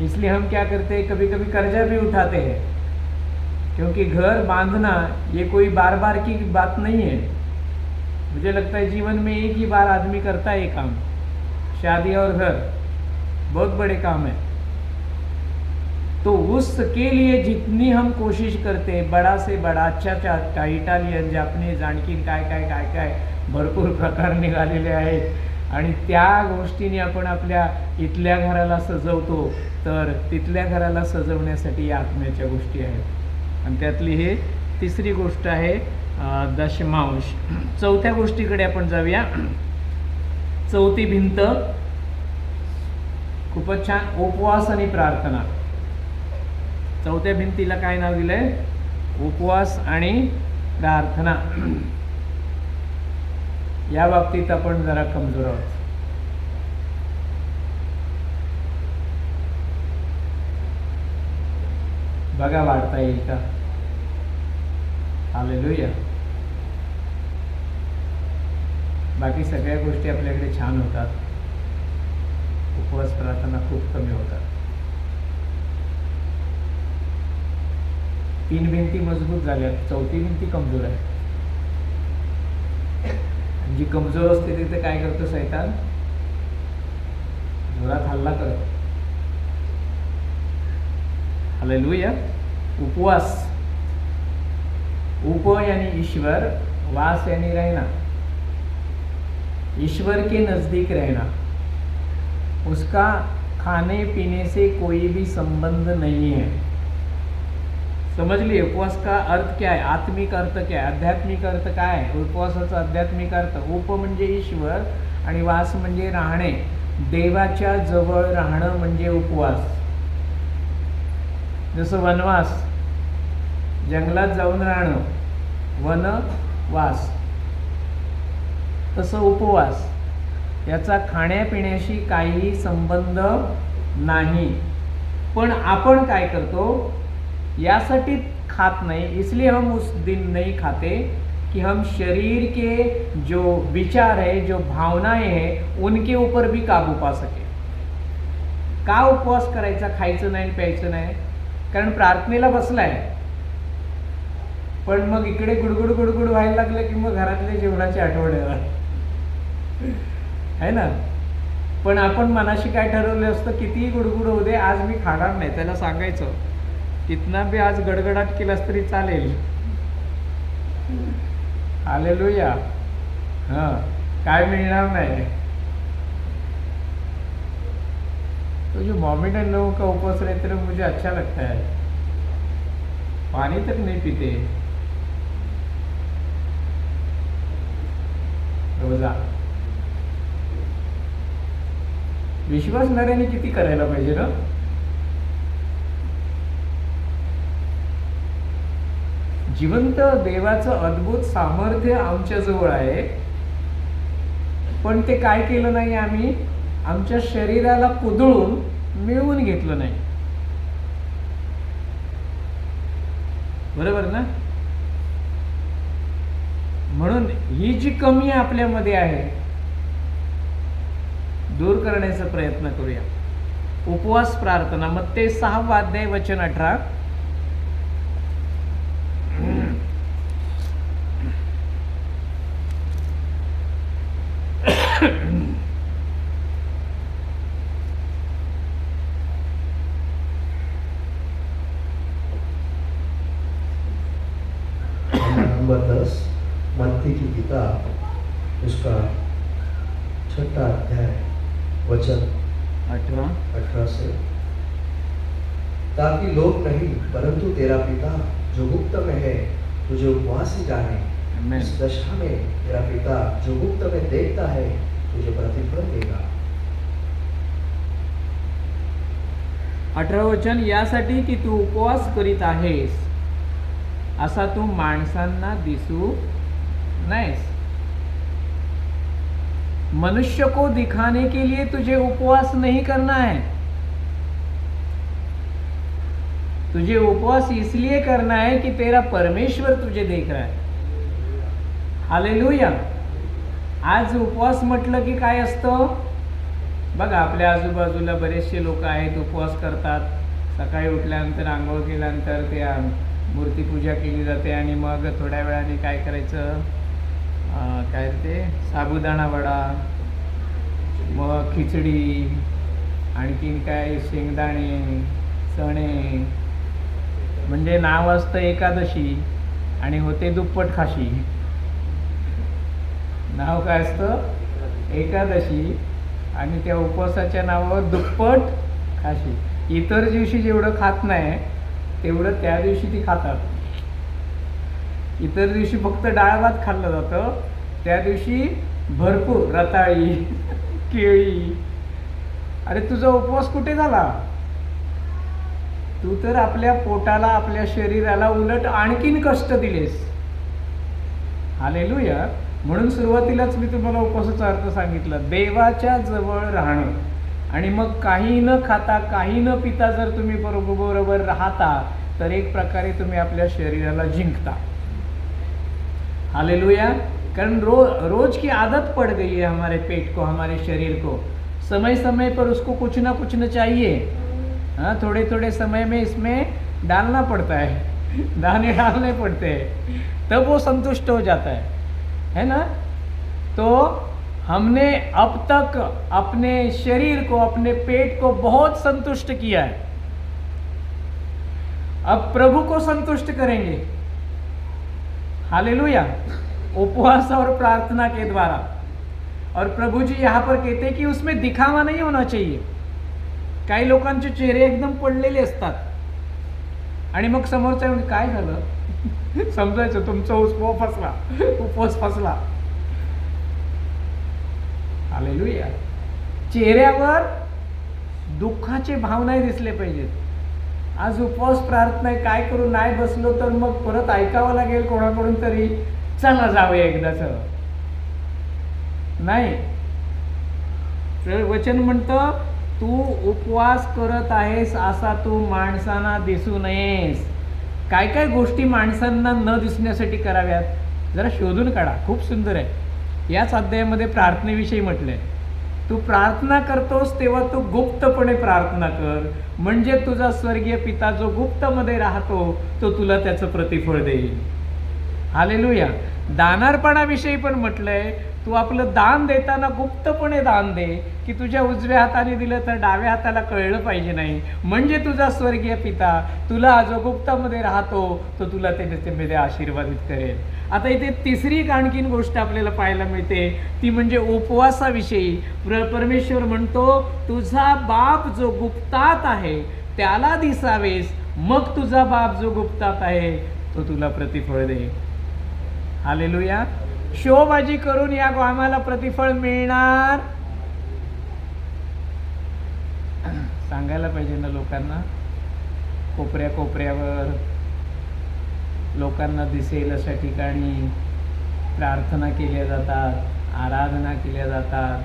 Speaker 1: इसलिए हम क्या करते हैं, कभी कभी कर्जा भी उठाते हैं, क्योंकि घर बांधना ये कोई बार बार की बात नहीं है। मुझे लगता है जीवन में एक ही बार आदमी करता है ये काम, शादी और घर बहुत बड़े काम है। तो उसके लिए जितनी हम कोशिश करते हैं, बड़ा से बड़ा, अच्छा इटालियन, जापनीज, आणखीन काय काय काय काय भरपूर प्रकार निघालेले आहेत आणि त्या गोष्टीने आपण आपल्या इथल्या घराला सजवतो, तर तिथल्या घराला सजवण्यासाठी या आत्म्याच्या गोष्टी आहेत। आणि त्यातली हे तिसरी गोष्ट आहे दशमांश। चौथ्या गोष्टीकडे आपण जाऊया। चौथी भिंत खूपच छान, उपवास आणि प्रार्थना। चौथ्या भिंतीला काय नाव दिलंय? उपवास आणि प्रार्थना। या बाबतीत आपण जरा कमजोर आहोत। बघा वाढता येईल का? हालेलुया। बाकी सगळ्या गोष्टी आपल्याकडे छान होतात, उपवास प्रार्थना खूप कमी होतात। तीन भिंती मजबूत झाल्या, चौथी भिंती कमजोर आहे। जी कमजोर असते तिथे काय करतो शैतान? जोरात हल्ला करतो। हालेलुया। उपवास, उप यानी ईश्वर, वास यानी रहना, ईश्वर के नजदीक रहना। उसका खाने पीने से कोई भी संबंध नहीं है। समझ लिए उपवास का अर्थ क्या है, आत्मिक अर्थ क्या है, आध्यात्मिक अर्थ काय आहे उपवासाचा? आध्यात्मिक अर्थ, उप म्हणजे ईश्वर आणि वास म्हणजे राहणे, देवाच्या जवळ राहणं म्हणजे उपवास। जसं वनवास, जंगलात जाऊन राहणं, वनवास, तसं उपवास, याचा खाण्यापिण्याशी काहीही संबंध नाही। पण आपण काय करतो, यासाठी खात नहीं, इसलिए हम उस दिन नहीं खाते कि हम शरीर के जो विचार है, जो भावनाएं हैं, उनके ऊपर भी काबू पा सके। का उपवास करायचा, खायचं नाही प्यायचं नाही? कारण प्रार्थनेला बसलाय, पण मग इकडे गुडगुड गुडगुड व्हायला लागलं की मग घरातल्या जेवणाची आठवण येणार है ना। पण आपण मनाशी काय ठरवलं असतं, कितीही गुडगुड होऊ दे, आज मी खाणार नाही, त्याला सांगायचं कितना भी आज गडगडाट केलास तरी चालेल। हालेलुया। हाँ, काय मिळणार नाही। तो जो मोमेडन लोगों का उपवास रहते हैं मुझे अच्छा लगता है, पानी तक नहीं पीते रोजा। विश्वासणाऱ्याने किती करायला पाहिजे ना। जिवंत देवाचं अद्भुत सामर्थ्य आमच्या जवळ आहे, पण ते काय केलं नाही, आम्ही आमच्या शरीराला कुदळून मिळवून घेतलं नाही। बरोबर ना? म्हणून ही जी कमी आपल्यामध्ये आहे, दूर करण्याचा प्रयत्न करूया। उपवास प्रार्थना, मत्ते 6 अध्याय वचन 18।
Speaker 2: नंबर 10 मत्ती की किताब, उसका 6 अध्याय वचन 18 से। ताकि लोग नहीं परंतु तेरा पिता जो गुप्त में है तुझे उपवासी जाने। इस दशा में तेरा पिता जो गुप्त में देखता है तुझे प्रतिफल देगा।
Speaker 1: 18 वचन, यासाठी की तू उपवास करीत आहेस, असा तू माणसांना दिसू नयेस। मनुष्य को दिखाने के लिए तुझे उपवास नहीं करना है। तुझे उपवास इसलिए करना है कि तेरा परमेश्वर तुझे देख रहा है. हालेलुया. आज उपवास म्हटलं की काय असतं? बघा, आपल्या आजूबाजूला बरेचसे लोक आहेत, उपवास करतात. सकाळी उठल्यानंतर आंघोळ केल्यानंतर त्या मूर्तीपूजा केली जाते आणि मग थोड्या वेळाने काय करायचं, काय ते साबुदाणा वडा, मग खिचडी, आणखीन काय शेंगदाणे, चणे, म्हणजे नाव असतं एकादशी आणि होते दुप्पट खाशी. नाव काय असतं? एकादशी, आणि त्या उपवासाच्या नावावर दुप्पट खाशी. इतर दिवशी जेवढं खात नाही तेवढं त्या दिवशी ती खातात. इतर दिवशी फक्त डाळ भात खाल्लं जातं, त्या दिवशी भरपूर रताळी, केळी. अरे तुझा उपवास कुठे झाला? तू तर आपल्या पोटाला, आपल्या शरीराला उलट आणखीन कष्ट दिलेस. हालेलुया. म्हणून सुरुवातीलाच मी तुम्हाला उपवासाचा अर्थ सांगितला. देवाच्या जवळ राहणं, आणि मग काही न खाता, काही न पिता जर तुम्ही बरोबर राहता तर एक प्रकारे तुम्ही आपल्या शरीराला जिंकता. हालेलुया. कारण रोज की आदत पड़ गई है हमारे पेट को, हमारे शरीर को. समय समय पर उसको कुछ ना चाहिए. हाँ, थोड़े थोड़े समय में इसमें डालना पड़ता है, दाने डालने पड़ते हैं, तब वो संतुष्ट हो जाता है ना. तो हमने अब तक अपने शरीर को, अपने पेट को बहुत संतुष्ट किया है. अब प्रभु को संतुष्ट करेंगे. हालेलुया. उपवास और प्रार्थना के द्वारा. और प्रभु जी यहाँ पर कहते हैं कि उसमें दिखावा नहीं होना चाहिए. काही लोकांचे चेहरे एकदम पडलेले असतात आणि मग समोरचा म्हणजे काय झालं समजायचं, तुमचा उपवास फसला. हालेलुया. चेहऱ्यावर दुःखाचे भाव नाही दिसले पाहिजेत. आज उपवास प्रार्थना काय करू, नाही बसलो तर मग परत ऐकावं लागेल कोणाकडून तरी, चला जाऊया एकदाच. नाही, वचन म्हणतं तू उपवास करत आहेस असा तू माणसांना दिसू नयेस. काय काय गोष्टी माणसांना न दिसण्यासाठी कराव्यात जरा शोधून काढा. खूप सुंदर आहे. याच अध्यायामध्ये प्रार्थनेविषयी म्हटलंय. तू प्रार्थना करतोस तेव्हा तू गुप्तपणे प्रार्थना कर, म्हणजे तुझा स्वर्गीय पिता जो गुप्तमध्ये राहतो तो तुला त्याचं प्रतिफळ देईल. हालेलुया. दानार्पणाविषयी पण म्हटलंय, तू आपलं दान देताना गुप्तपणे दान दे, की तुझ्या उजव्या हाताने दिलं तर डाव्या हाताला कळलं पाहिजे नाही, म्हणजे तुझा स्वर्गीय पिता तुला जो गुप्तामध्ये राहतो तो तुला त्याच्यामध्ये आशीर्वादित करेल. आता इथे तिसरी आणखीन गोष्ट आपल्याला पाहायला मिळते, ती म्हणजे उपवासाविषयी. परमेश्वर म्हणतो तुझा बाप जो गुप्तात आहे त्याला दिसावेस, मग तुझा बाप जो गुप्तात आहे तो तुला प्रतिफळ दे. हालेलुया. शोबाजी करून या आम्हाला प्रतिफळ मिळणार सांगायला पाहिजे ना लोकांना. कोपऱ्यावर लोकांना दिसेल अशा ठिकाणी प्रार्थना केल्या जातात, आराधना केल्या जातात.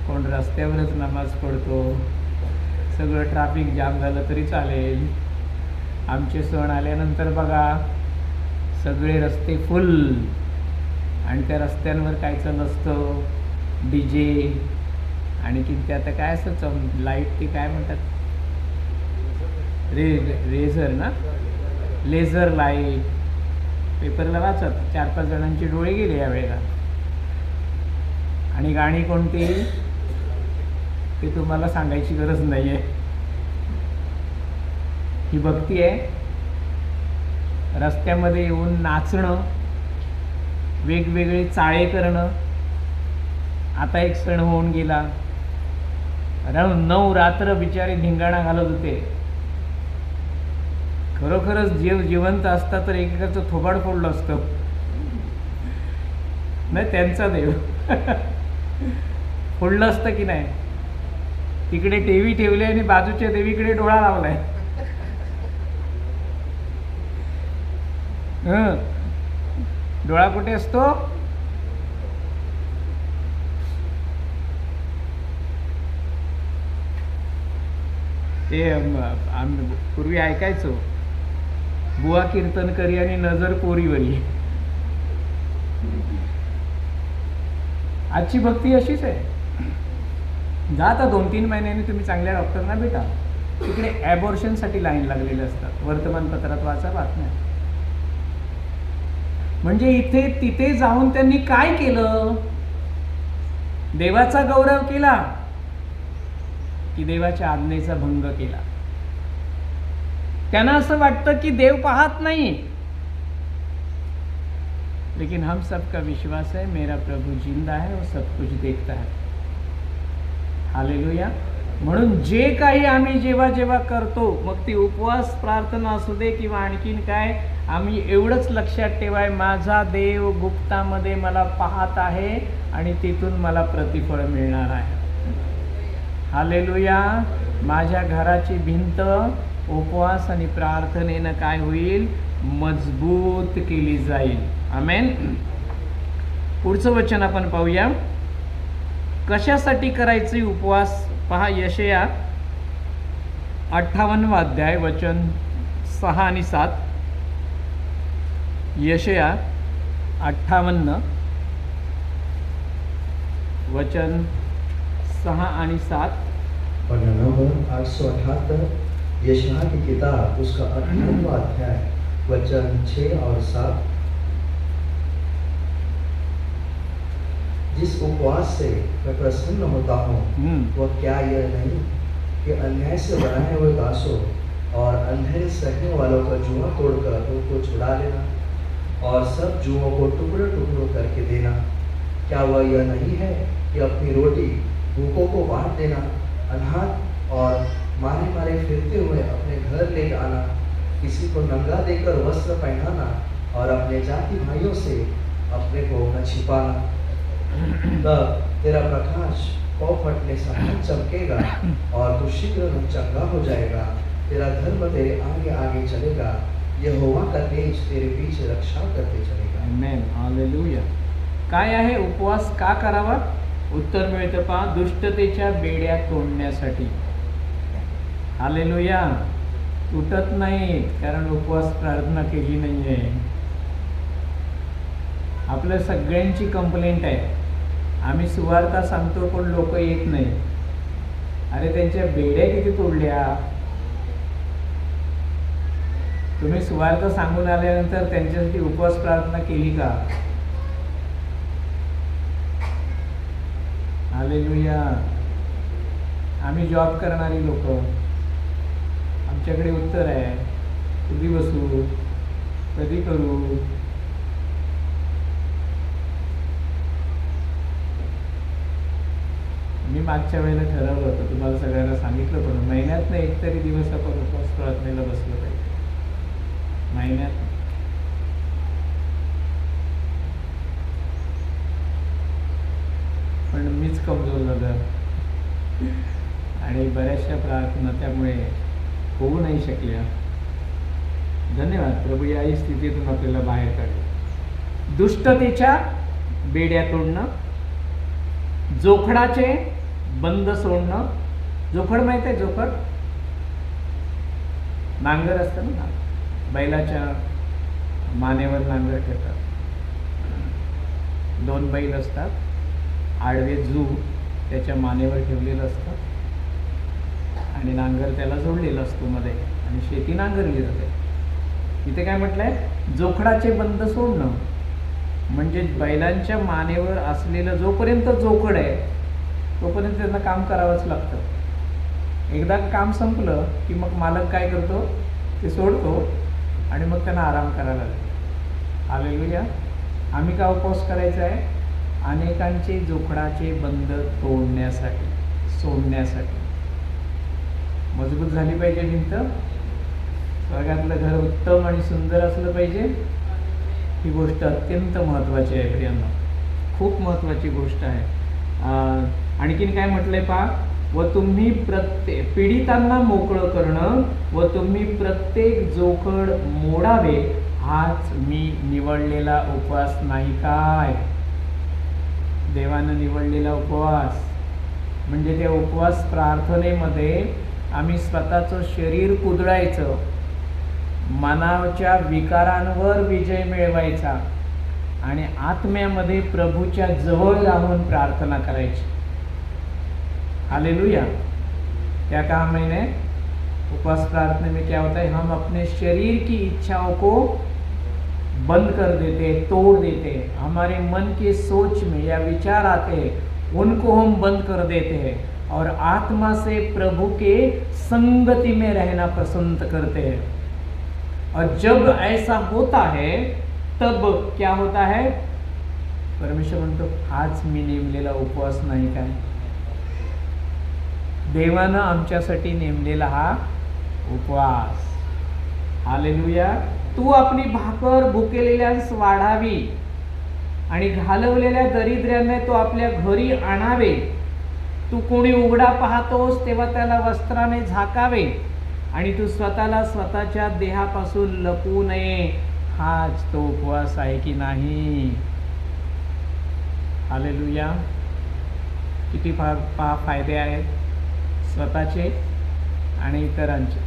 Speaker 1: कोण रस्त्यावरच नमाज पडतो. सगळं ट्रॅफिक जाम झालं तरी चालेल. आमचे सण आल्यानंतर बघा सगळे रस्ते फुल, आणि त्या रस्त्यांवर कायचं नसतं, डीजे, आणि की ते आता काय असं लाईट, ते काय म्हणतात, रेझर ना, लेझर लाईट. पेपरला वाचत 4-5 जणांचे डोळे गेले यावेळेला. आणि गाणी कोणती ते तुम्हाला सांगायची गरज नाही आहे. ही भक्ती आहे. रस्त्यामध्ये येऊन नाचणं, वेगवेगळे चाळे करणं. आता एक सण होऊन गेला, 9 रात्र बिचारे धिंगाणा घालत होते. खरोखरच जिवंत असता तर एकेकाचं थोबाड फोडलं असतं. नाही, त्यांचा देव फोडलं असतं की नाही. तिकडे टीव्ही ठेवली आणि बाजूच्या देवीकडे डोळा लावलाय. डोळा कुठे असतो? ते आम्ही पूर्वी ऐकायचो, बुवा कीर्तन करी आणि नजर पोरीवरी. आजची भक्ती अशीच आहे. जा आता 2-3 महिन्यांनी तुम्ही चांगल्या डॉक्टरना भेटा, तिकडे ॲबॉर्शनसाठी लाईन लागलेले असतात. वर्तमानपत्रात वाचा बातम्या. म्हणजे इथे तिथे जाऊन त्यांनी काय केलं? देवाचा गौरव केला की देवाच्या आज्ञेचा भंग केला? त्यांना असं वाटतं की देव पाहत नाही, लेकिन हम सबका विश्वास है मेरा प्रभु जिंदा है, वो सब कुछ देखता है. हालेलुया. म्हणून जे काही आम्ही जेव्हा जेव्हा करतो, मग ती उपवास प्रार्थना असू दे किंवा आणखीन काय, आम्ही एवढंच लक्षात ठेवाय, माझा देव गुप्तामध्ये मला पाहत आहे आणि तिथून मला प्रतिफळ मिळणार आहे. हालेलुया. माझ्या घराची भिंत उपवास आणि प्रार्थनेनं काय होईल? मजबूत केली जाईल. आमेन. पुढचं वचन आपण पाहूया. कशासाठी करायचे उपवास? पहा, यशया 58 अध्याय वचन 6 आणि 7. यशया 58 वचन 6 आणि 7.
Speaker 2: पन्ना नंबर 878, यशायाह की किताब उसका 58वां अध्याय वचन 6 और 7। जिस उपवास से मैं प्रसन्न होता हूँ वह क्या यह नहीं कि अन्याय से बनाए हुए दासों और अंधेरे सहने वालों का जुआ तोड़कर उनको छुड़ा लेना और सब जुओं को टुकड़ों टुकड़ों करके देना। क्या वह यह नहीं है कि अपनी रोटी भूखों को बांट देना, अनाथ और मारे मारे फिरते हुए अपने घर ले आना, किसी को नंगा देकर वस्त्र पहनाना और अपने जाति भाइयों से अपने को न छिपाना। तब तेरा प्रकाश पौ फटने समान चमकेगा और तू शीघ्र चंगा हो जाएगा। तेरा धर्म तेरे आगे आगे चलेगा, यहोवा का तेज तेरे पीछे रक्षा करते चलेगा।
Speaker 1: आमेन. हालेलुया. काय आहे उपवास का करावा? उत्तर मिळतं पहा, दुष्टतेच्या बेड्या तोडण्यासाठी. हालेलुया. तुटत नाहीत कारण उपवास प्रार्थना केली नाहीये. आपल्या सगळ्यांची कंप्लेंट आहे, आम्ही सुवार्ता सांगतो पण लोक येत नाही. अरे त्यांच्या बेड्या किती तोडल्या? तुम्ही सुवार्ता सांगून आल्यानंतर त्यांच्यासाठी उपवास प्रार्थना केली का? हालेलुया. आम्ही जॉब करणारी लोक, आमच्याकडे उत्तर आहे, कधी बसू, कधी करू. मी मागच्या वेळेला ठरवलं होतं, तुम्हाला सगळ्यांना सांगितलं, पण महिन्यातनं एक तरी दिवस आपण उपवास प्रार्थनेला बसलो पाहिजे. महिन्यात पण मीच कमजोर झालं आणि बऱ्याचशा प्रार्थना त्यामुळे होऊ नाही शकल्या. धन्यवाद प्रभू, या स्थितीतून आपल्याला बाहेर काढले. दुष्टतेच्या बेड्या तोडणं, जोखडाचे बंद सोडणं. जोखड माहित आहे? जोखड नांगर असतं ना, बैलाच्या मानेवर नांगर ठेवतात. 2 बैल असतात, आडवे जू त्याच्या मानेवर ठेवलेलं असतं आणि नांगर त्याला जोडलेला असतो मध्ये, आणि शेती नांगरली जाते. इथे काय म्हटलंय? जोखडाचे बंद सोडणं म्हणजे बैलांच्या मानेवर असलेलं जोपर्यंत जोखड आहे तोपर्यंत त्यांना काम करावंच लागतं. एकदा काम संपलं की मग मालक काय करतो? ते सोडतो आणि मग त्यांना आराम करायला लागतो. हालेलुया. आम्ही का उपवास करायचा आहे? अनेकांचे जोखडाचे बंद तोडण्यासाठी, सोडण्यासाठी. मजबूत झाली पाहिजे भिंत, स्वर्गातलं घर उत्तम आणि सुंदर असलं पाहिजे. ही गोष्ट अत्यंत महत्त्वाची आहे प्रियांनो, खूप महत्त्वाची गोष्ट आहे. आणखीन काय म्हटलंय पहा, व तुम्ही प्रत्येक पीडितांना मोकळं करणं व तुम्ही प्रत्येक जोखड मोडावे, हाच मी निवडलेला उपवास नाही काय? देवानं निवडलेला उपवास म्हणजे त्या उपवास प्रार्थनेमध्ये आम्ही स्वतःचं शरीर कुदळायचं, मनाच्या विकारांवर विजय मिळवायचा आणि आत्म्यामध्ये प्रभूच्या जवळ राहून प्रार्थना करायची. हालेलुया. क्या कहा मैंने? उपवास प्रार्थना में क्या होता है? हम अपने शरीर की इच्छाओं को बंद कर देते हैं, तोड़ देते हैं. हमारे मन के सोच में या विचार आते हैं, उनको हम बंद कर देते हैं और आत्मा से प्रभु के संगति में रहना पसंद करते हैं. और जब ऐसा होता है तब क्या होता है? परमेश्वर म्हणतो, हाच मी नेमलेला उपवास नाही काय? देवानं आमच्यासाठी नेमलेला हा उपवास. हालेलुया. तू आपली भाकर भुकेलेल्यास वाढावी आणि घालवलेल्या दरिद्र्यांना तो आपल्या घरी आणावे. तू कोणी उघडा पाहतोस तेव्हा त्याला वस्त्राने झाकावे आणि तू स्वतःला स्वतःच्या देहापासून लपवू नये. हाच तो उपवास आहे की नाही? हालेलुया. किती फायदे आहेत स्वतःचे आणि इतरांचे.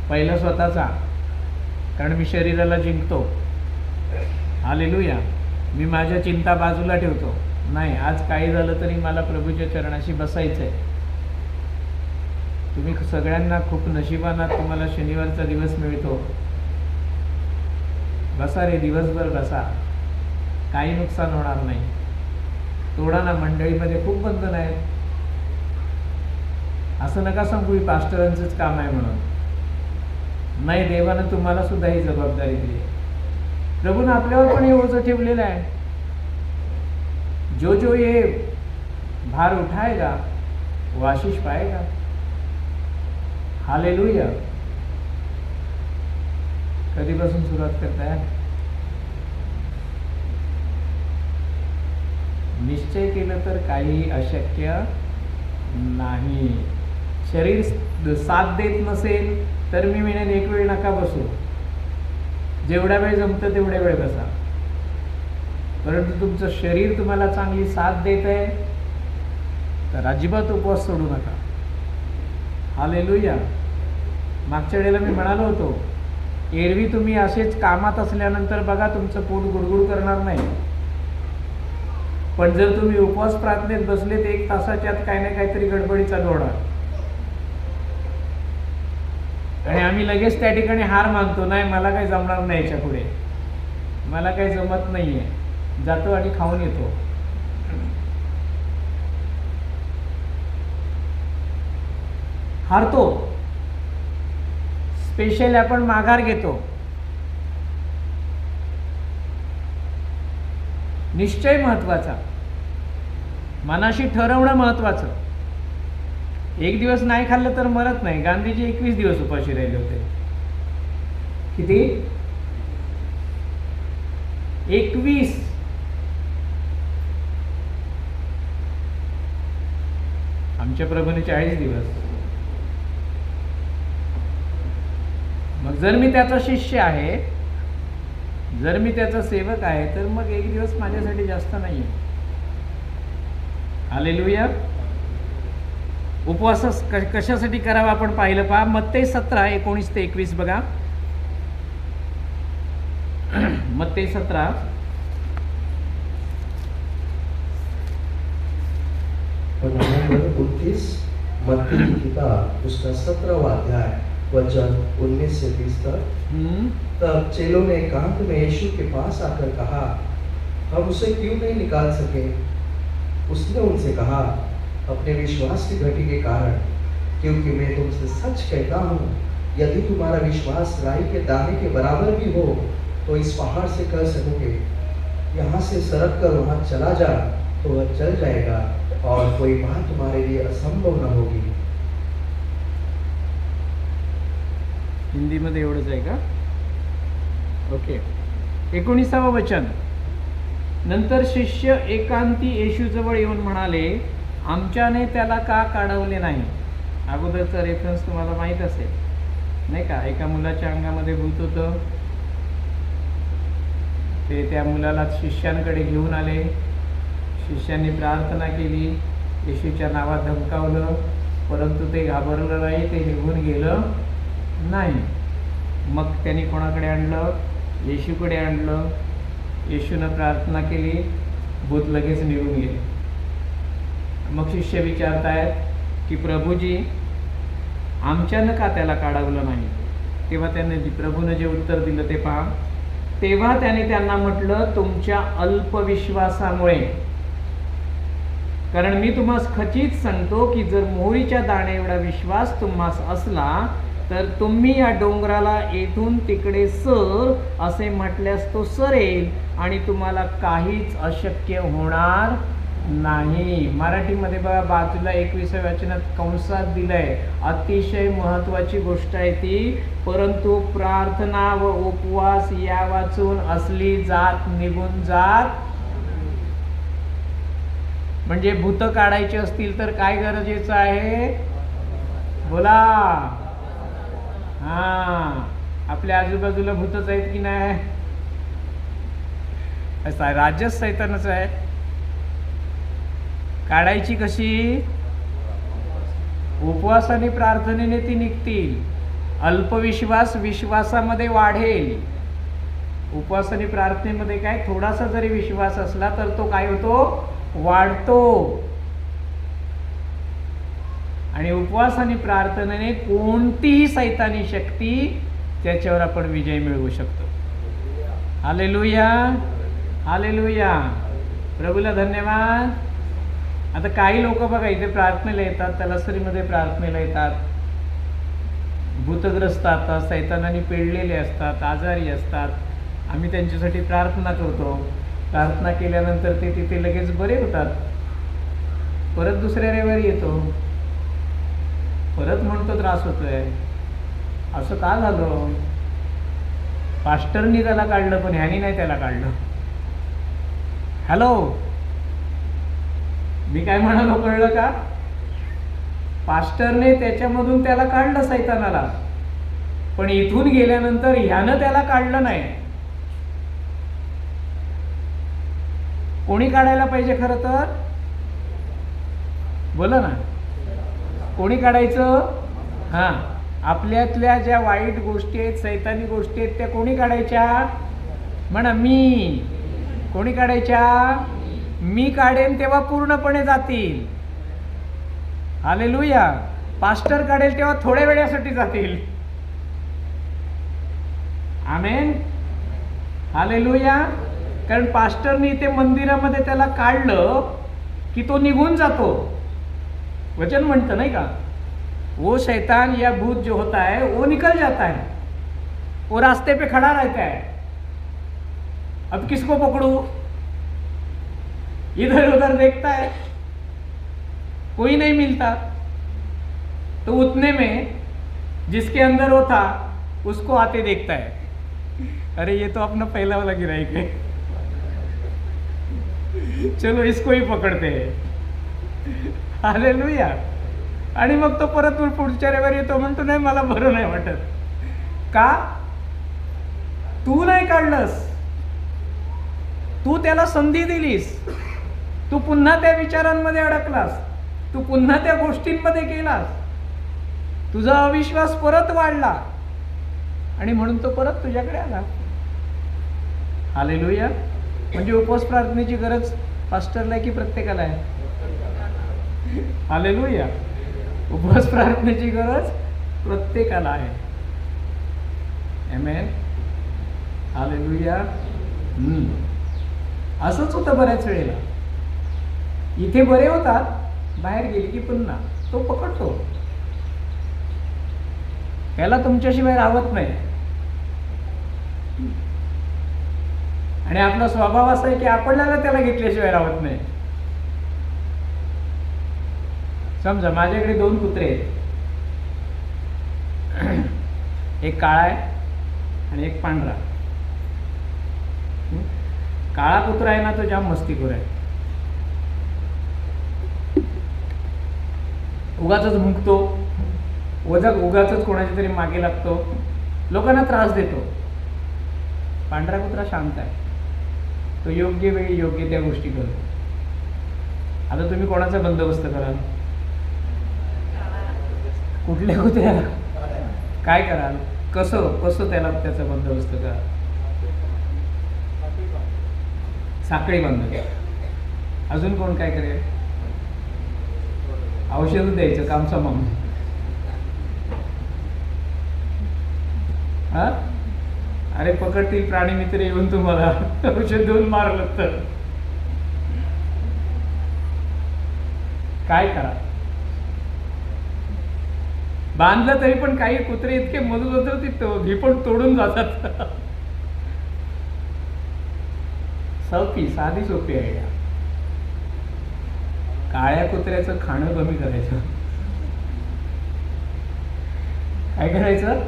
Speaker 1: पहिलं स्वतःचा, कारण मी शरीराला जिंकतो. हालेलुया. मी माझ्या चिंता बाजूला ठेवतो. नाही, आज काही झालं तरी मला प्रभूच्या चरणाशी बसायचं आहे. तुम्ही सगळ्यांना खूप नशिबाना, तुम्हाला शनिवारचा दिवस मिळतो. बसा रे, दिवसभर बसा, काही नुकसान होणार नाही. तोडा ना. मंडळीमध्ये खूप बंधन आहेत. असं नका सांगू ही पास्टरांचंच काम आहे म्हणून. नाही, देवानं तुम्हाला सुद्धा ही जबाबदारी दिली. प्रभूनं आपल्यावर पण हे ओझं ठेवलेलं आहे. जो जो ये भार उठाएगा वो आशीष पाएगा. हालेलुया. कधीपासून सुरुवात करताय? निश्चय केलं तर काही अशक्य नाही. शरीर साथ देत नसेल तर मी म्हणेन एक वेळ नका बसू. जेवढा वेळ जमतं तेवढ्या वेळ बसा. परंतु तुमचं शरीर तुम्हाला चांगली साथ देत आहे तर अजिबात उपवास सोडू नका. हालेलुया. मागच्या वेळेला मी म्हणालो होतो, एरवी तुम्ही असेच कामात असल्यानंतर बघा तुमचं पोट गुडगुड करणार नाही. पण जर तुम्ही उपवास प्रार्थनेत बसले तर 1 तासाच्या आत काही ना काहीतरी गडबडीचा डोळा. आणि आम्ही लगेच त्या ठिकाणी हार मानतो. नाही, मला काही जमणार नाही, याच्या पुढे मला काही जमत नाहीये. जातो आणि खाऊन येतो. हारतो. स्पेशल आपण माघार घेतो. निश्चय महत्वाचा, मनाशी ठरवणं महत्वाचं. एक दिवस नाही खाल्लं तर मरत नाही. गांधीजी 21 दिवस उपाशी राहिले होते. किती? 21. आमच्या प्रभूने 40 दिवस. मग जर मी त्याचा शिष्य आहे, जर मी त्याचा सेवक आहे, तर मग 1 दिवस माझ्यासाठी जास्त नाहीये. हालेलुया. उपवास कशासाठी करावा आपण पाहिलं पहा. मत्तेय 17:19-21 बघा. मत्तेय 17
Speaker 2: और नंबर 29 मत्ती की किताब उसका 17वां अध्याय वचन 19 से 20 तक। तब चेलों ने एकांत में यीशु के पास आकर कहा, हम उसे क्यों नहीं निकाल सके? उसने उनसे कहा, अपने विश्वास की घटी के कारण, क्योंकि मैं तुमसे सच कहता हूँ, यदि तुम्हारा विश्वास राई के दाने के बराबर भी हो तो इस पहाड़ से कह सकोगे, यहाँ से सरक कर वहाँ चला जा, तो वह चल जाएगा और कोई बात तुम्हारे लिए असंभव न होगी।
Speaker 1: हिंदी मध्ये एवढंच आहे का? ओके. 19वे वचन. नंतर शिष्य एकांती येशूजवळ येऊन म्हणाले, आमच्याने त्याला का काढवले नाही? अगोदरचा रेफरन्स तुम्हाला माहीत असेल नाही का? एका मुलाच्या अंगामध्ये भूत होतं, ते त्या मुलाला शिष्यांकडे घेऊन आले. शिष्यांनी प्रार्थना केली, येशूच्या नावात धमकावलं, परंतु ते घाबरलं नाही, ते निघून गेलं नाही. मग त्यांनी कोणाकडे आणलं? येशूकडे आणलं. येशूनं प्रार्थना केली, भूत लगेच निघून गेले. मग शिष्य विचारतायत की प्रभूजी, आमच्यानं का त्याला काढवलं नाही? तेव्हा त्याने प्रभूनं जे उत्तर दिलं ते पहा. तेव्हा त्याने त्यांना म्हटलं, तुमच्या अल्पविश्वासामुळे. कारण मी तुम्हास खचित सांगतो की जर मोहरीच्या दाणे एवढा विश्वास तुम्हास असला तर तुम्ही या डोंगराला येथून तिकडे सर असे म्हटल्यास तो सरेल आणि तुम्हाला काहीच अशक्य होणार नाही. मराठीमध्ये बघा बाजूला 21व्या वचनात कंसात दिलंय, अतिशय महत्वाची गोष्ट आहे ती, परंतु प्रार्थना व उपवास या वाचून असली जात निघून जात. म्हणजे भूत काढायची असतील तर काय गरजेचं आहे? बोला. हा, आपल्या आजूबाजूला भूतच आहेत की नाही? राज्यच सैतानच आहे. काढायची कशी? उपवासाने प्रार्थनेने ती निघतील. अल्पविश्वास विश्वासामध्ये वाढेल. उपवासाने प्रार्थनेमध्ये काय, थोडासा जरी विश्वास असला तर तो काय होतो? वाढतो. आणि उपवास आणि प्रार्थनेने कोणतीही सैतानी शक्ती त्याच्यावर आपण विजय मिळवू शकतो. हालेलुया, हालेलुया, प्रभूला धन्यवाद. आता काही लोक बघा इथे प्रार्थनेला येतात, तलासरीमध्ये प्रार्थनेला येतात, भूतग्रस्त असतात, सैतानाने पेळलेले असतात, आजारी असतात. आम्ही त्यांच्यासाठी प्रार्थना करतो. प्रार्थना केल्यानंतर ते तिथे लगेच बरे होतात. परत दुसऱ्या रविवारी येतो, परत म्हणतो त्रास होतोय. असं का झालं? पास्टरनी त्याला काढलं पण ह्यानी नाही त्याला काढलं. हॅलो, मी काय म्हणालो कळलं का? पास्टरने त्याच्यामधून त्याला काढलं सैतानाला, पण इथून गेल्यानंतर ह्यानं त्याला काढलं नाही. कोणी काढायला पाहिजे खरं तर? बोला ना, कोणी काढायचं? हां, आपल्यातल्या ज्या वाईट गोष्टी आहेत, सैतानी गोष्टी आहेत, त्या कोणी काढायच्या? म्हणा मी. कोणी काढायच्या? मी काढेन तेव्हा पूर्णपणे जातील. हालेलुया. पास्टर काढेल तेव्हा थोड्या वेळासाठी जातील. आमेन, हालेलुया. कारण पास्टरनी इथे मंदिरामध्ये त्याला काढलं की तो निघून जातो. वचन म्हणतं नाही का, वो शैतान या भूत जो होता है वो निकल जाता है, वो रास्ते पे खड़ा रहता है. अब किसको पकड़ू? इधर उधर देखता है, कोई नहीं मिलता. तो उतने में जिसके अंदर वो था उसको आते देखता है, अरे ये तो अपना पहला वाला गिराईक है, चलो इसको ही पकडते हैं. हालेलुया. आणि मग तो परत पुढच्या रविवारी येतो, म्हणतो नाही मला बरं नाही वाटत. का? तू नाही काढलंस, तू त्याला संधी दिलीस, तू पुन्हा त्या विचारांमध्ये अडकलास, तू पुन्हा त्या गोष्टींमध्ये गेलास, तुझा अविश्वास परत वाढला आणि म्हणून तो परत तुझ्याकडे आला. हालेलुया. म्हणजे उपवास प्रार्थनेची गरज पास्टरला की प्रत्येकाला आहे? हालेलुया. उपवास प्रार्थनेची गरज प्रत्येकाला आहे. आमेन, हालेलुया. असंच होतं बऱ्याच वेळेला. इथे बरे होतात, बाहेर गेली की पुन्हा तो पकडतो. त्याला तुमच्याशिवाय राहत नाही. आणि आपला स्वभाव असा आहे की आपल्याला त्याला घेतल्याशिवाय राहत नाही. समजा माझ्याकडे 2 कुत्रे आहेत, एक काळा आहे आणि एक पांढरा. काळा कुत्रा आहे ना, तो जाम मस्तीखोर आहे. उगाचच भुंकतो, उगाचच कोणाच्या तरी मागे लागतो, लोकांना त्रास देतो. पांढरा कुत्रा शांत आहे, तो योग्य वेळी योग्य त्या गोष्टी करतो. आता तुम्ही कोणाचा बंदोबस्त कराल? कुठल्या कुत्र्याला काय कराल? कसं कसं त्याला त्याचा बंदोबस्त करा? साखळी बंद. अजून कोण काय करेल? औषध द्यायचं काम समाम. हा, अरे पकडतील प्राणी मित्र येऊन तुम्हाला औषध देऊन मारलं तर काय करा? बांधलं तरी पण काही कुत्रे इतके मजबूत होते ही पण तोडून जातात. सोपी साधी सोपी आहे. काळ्या कुत्र्याचं खाणं कमी करायचं. काय करायचं?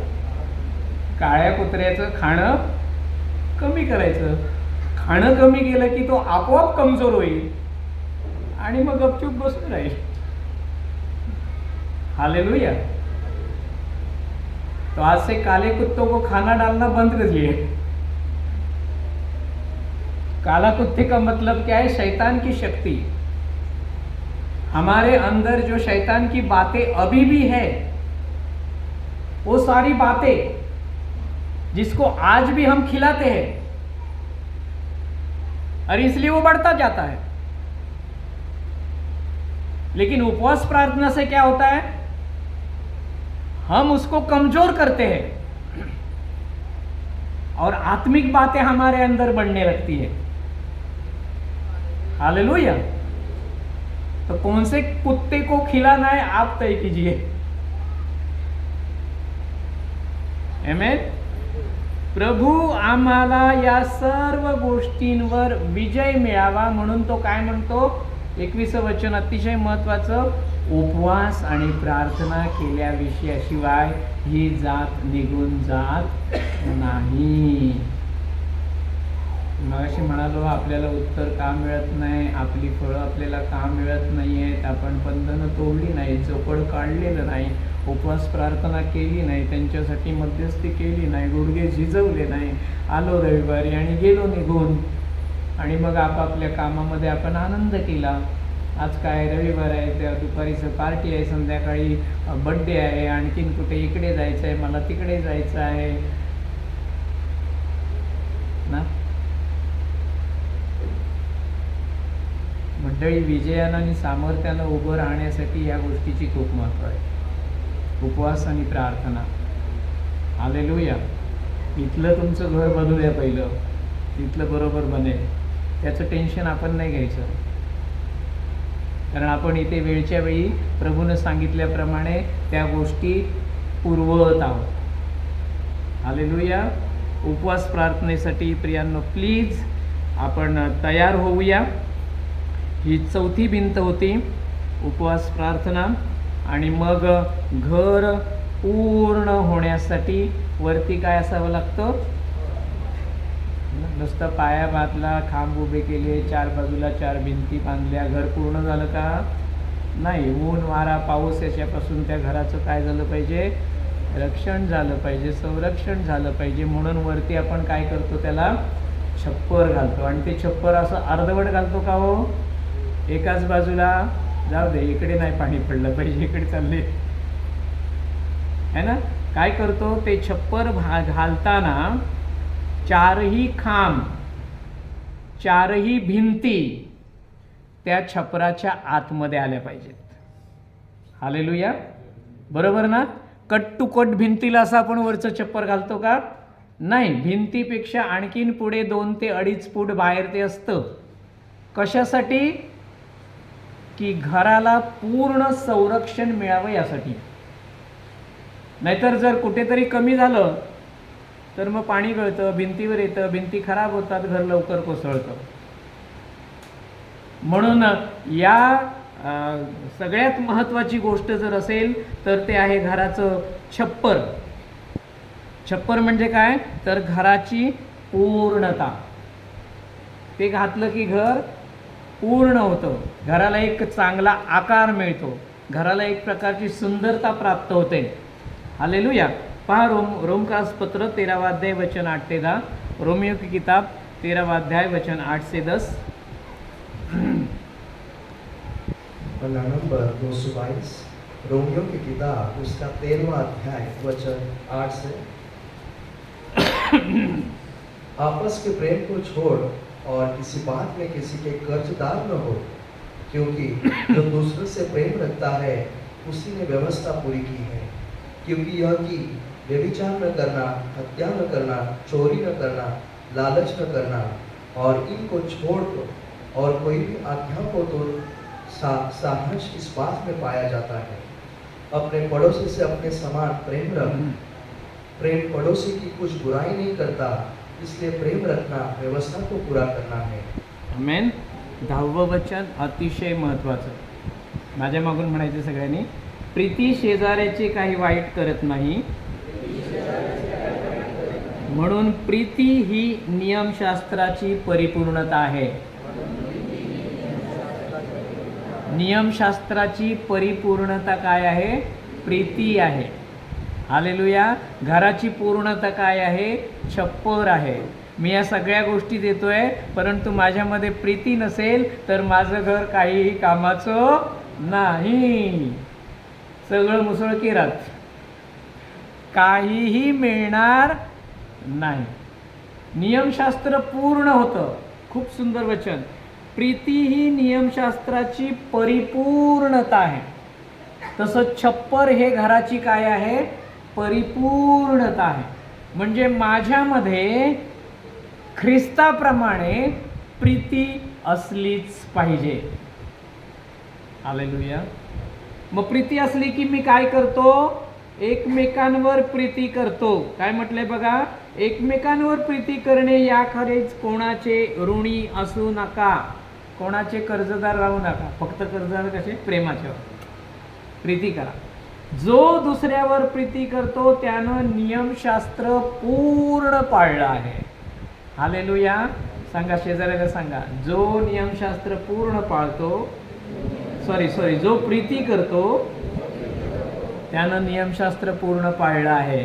Speaker 1: काळ्या कुत्र्याचं खाणं कमी करायचं. खाणं कमी केलं की तो आपोआप कमजोर होईल आणि मग गपचूप बसून राहील. हालेलुया. तो आज से काले कुत्तों को खाना डालना बंद करिए. काला कुत्ते का मतलब क्या है? शैतान की शक्ति. हमारे अंदर जो शैतान की बातें अभी भी है, वो सारी बातें जिसको आज भी हम खिलाते हैं और इसलिए वो बढ़ता जाता है. लेकिन उपवास प्रार्थना से क्या होता है? हम उसको कमजोर करते हैं और आत्मिक बातें हमारे अंदर बढ़ने लगती है. हालेलुया. तो कौन से कुत्ते को खिलाना है आप तय कीजिए. आमेन. प्रभू आम्हाला या सर्व गोष्टींवर विजय मिळावा म्हणून तो काय म्हणतो? 21 वचन अतिशय महत्वाचं. उपवास आणि प्रार्थना केल्याशिवाय ही जात निघून जात नाही. मगाशी म्हणालो आपल्याला उत्तर का मिळत नाही, आपली फळं आपल्याला का मिळत नाही आहेत. आपण बंधनं तोडली नाही, जोपड काढलेलं नाही, उपवास प्रार्थना केली नाही, त्यांच्यासाठी मध्यस्थी केली नाही, गुडघे झिजवले नाही, आलो रविवारी आणि गेलो निघून आणि मग आपापल्या कामामध्ये आपण आनंद केला. आज काय रविवार आहे, त्या दुपारीचं पार्टी आहे, संध्याकाळी बड्डे आहे, आणखीन कुठे इकडे जायचं आहे, मला तिकडे जायचं आहे ना. मंडळी, विजयानं आणि सामर्थ्यानं उभं राहण्यासाठी या गोष्टीची खूप महत्त्व आहे. उपवास आणि प्रार्थना. हालेलुया. इथलं तुमचं घर बनू द्या पहिलं, तिथलं बरोबर बनेल. त्याचं टेन्शन आपण नाही घ्यायचं, कारण आपण इथे वेळच्या वेळी प्रभूनं सांगितल्याप्रमाणे त्या गोष्टी पुरवत आहोत. हालेलुया. उपवास प्रार्थनेसाठी प्रियांनो प्लीज आपण तयार होऊया. ही चौथी भिंत होती, उपवास प्रार्थना. आणि मग घर पूर्ण होण्यासाठी वरती काय असावं लागतं? नुसतं पाया बांधला, खांब उभे केले, चार बाजूला चार भिंती बांधल्या, घर पूर्ण झालं का? नाही. ऊन वारा पाऊस याच्यापासून त्या घराचं काय झालं पाहिजे? रक्षण झालं पाहिजे, संरक्षण झालं पाहिजे. म्हणून वरती आपण काय करतो? त्याला छप्पर घालतो. आणि ते छप्पर असं अर्धवट घालतो का हो? एकाच बाजूला जाऊ दे, इकडे नाही पाणी पडलं पाहिजे, इकडे चालले है ना. काय करतो? ते छप्पर घालताना चारही खांब, चारही भिंती त्या छपराच्या आतमध्ये आल्या पाहिजेत. हालेलुया. बरोबर ना. कट टू कट भिंतीला असं आपण वरचं छप्पर घालतो का? नाही. भिंतीपेक्षा आणखीन पुढे 2 ते 2.5 फूट बाहेर ते असतं. कशासाठी? की घराला पूर्ण संरक्षण मिळावं यासाठी. नाहीतर जर कुठेतरी कमी झालं तर मग पाणी गळतं, भिंतीवर येतं, भिंती खराब होतात, घर लवकर कोसळतं. म्हणून या सगळ्यात महत्त्वाची गोष्ट जर असेल तर ते आहे घराचं छप्पर. छप्पर म्हणजे काय? तर घराची पूर्णता. ते घातलं की घर पूर्ण होतं, घराला एक चांगला आकार मिळतो, घराला एक प्रकारची सुंदरता प्राप्त होते. हालेलुया. पहा रोमकास पत्र 13वां अध्याय वचन 8 ते 10. रोमियो की किताब 13वां अध्याय वचन 8 से 10.
Speaker 2: पन्ना नंबर 222. रोमियो की किताब उसका 13वां अध्याय वचन 8 से। आपस के प्रेम को छोड़ और किसी बात में किसी के कर्जदार न हो, क्योंकि जो दूसरे से प्रेम रखता है उसी ने व्यवस्था पूरी की है। क्योंकि यह कि व्यभिचार न करना, हत्या न करना, चोरी न करना, लालच न करना, और इनको छोड़ दो और कोई भी आज्ञा को तो साहस इस बात में पाया जाता है, अपने पड़ोसी से अपने समान प्रेम रख। प्रेम पड़ोसी की कुछ बुराई नहीं करता, इसलिए प्रेम रखना व्यवस्था को पूरा करना है।
Speaker 1: आमेन। 10वं वचन अतिशय महत्त्वाचं, माझ्या मागून म्हणायचं सगळ्यांनी, प्रीती शेजाऱ्याचे काही वाईट करत नाही, म्हणून प्रीती ही नियमशास्त्राची परिपूर्णता आहे। नियमशास्त्राची परिपूर्णता काय आहे? प्रीती आहे। हालेलुया। घराची पूर्णता काय आहे? छप्पर आहे। मी या सगळ्या गोष्टी देतोय, परंतु माझ्यामध्ये प्रीती नसेल तर माझं घर काहीही कामाचं नाही, सगळं मुसळकेरात, काहीही मिळणार नाही। नियमशास्त्र पूर्ण होतं। खूप सुंदर वचन। प्रीती ही नियमशास्त्राची परिपूर्णता आहे, तसं छप्पर हे घराची काय आहे? परिपूर्णता आहे। म्हणजे माझ्यामध्ये ख्रिस्ताप्रमाणे प्रीती असलीच पाहिजे। हालेलुया। मग प्रीती असली की मी काय करतो? एकमेकांवर प्रीती करतो। काय म्हटलंय बघा? एकमेकांवर प्रीती करणे याखेरीज कोणाचे ऋणी असू नका, कोणाचे कर्जदार राहू नका। फक्त कर्जदार कसे? प्रेमाच्यावर प्रीती करा। जो दुसऱ्यावर प्रीती करतो त्यानं नियमशास्त्र पूर्ण पाळलं आहे। हालेलुया। सांगा शेजाऱ्याला, सांगा, जो नियमशास्त्र पूर्ण पाळतो, सॉरी जो प्रीती करतो त्यानं नियमशास्त्र पूर्ण पाळलं आहे।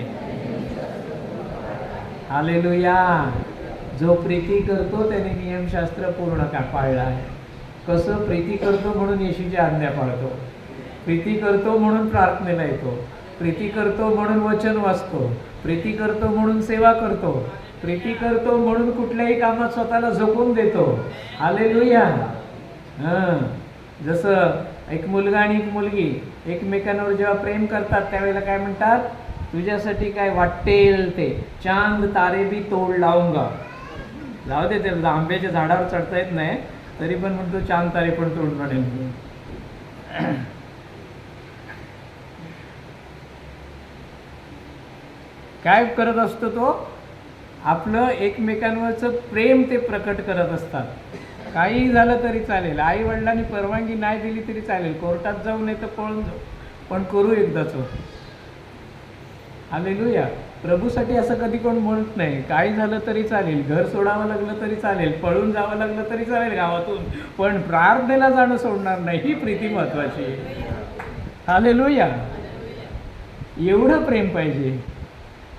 Speaker 1: हालेलुया। जो प्रीती करतो त्याने नियमशास्त्र पूर्ण पाळलं आहे। कसं? प्रीती करतो म्हणून येशूची आज्ञा पाळतो, प्रीती करतो म्हणून प्रार्थनेला येतो, प्रीती करतो म्हणून वचन वाचतो, प्रीती करतो म्हणून सेवा करतो, प्रीती करतो म्हणून कुठल्याही कामात स्वतःला झोकून देतो। हालेलुया। जसं एक मुलगा आणि एक मुलगी एकमेकांवर जेव्हा प्रेम करतात त्यावेळेला काय म्हणतात? तुझ्यासाठी काय वाटेल ते, चांद तारे भी तोड लावूंगा। जाऊ दे, त्याला आंब्याच्या झाडावर चढता येत नाही, तरी पण म्हणतो चांद तारे पण तोडून आणेल। काय करत असतो तो? आपलं एकमेकांवरचं प्रेम ते प्रकट करत असतात। काही झालं तरी चालेल, आई वडिलांनी परवानगी नाही दिली तरी चालेल, कोर्टात जाऊ नाही तर पळून जाऊ, पण करू एकदाच। हालेलुया। प्रभूसाठी असं कधी कोण म्हणत नाही, काही झालं तरी चालेल, घर सोडावं लागलं तरी चालेल, पळून जावं लागलं तरी चालेल गावातून, पण प्रार्थनेला जाणं सोडणार नाही। ही प्रीती महत्वाची आहे। हालेलुया। एवढं प्रेम पाहिजे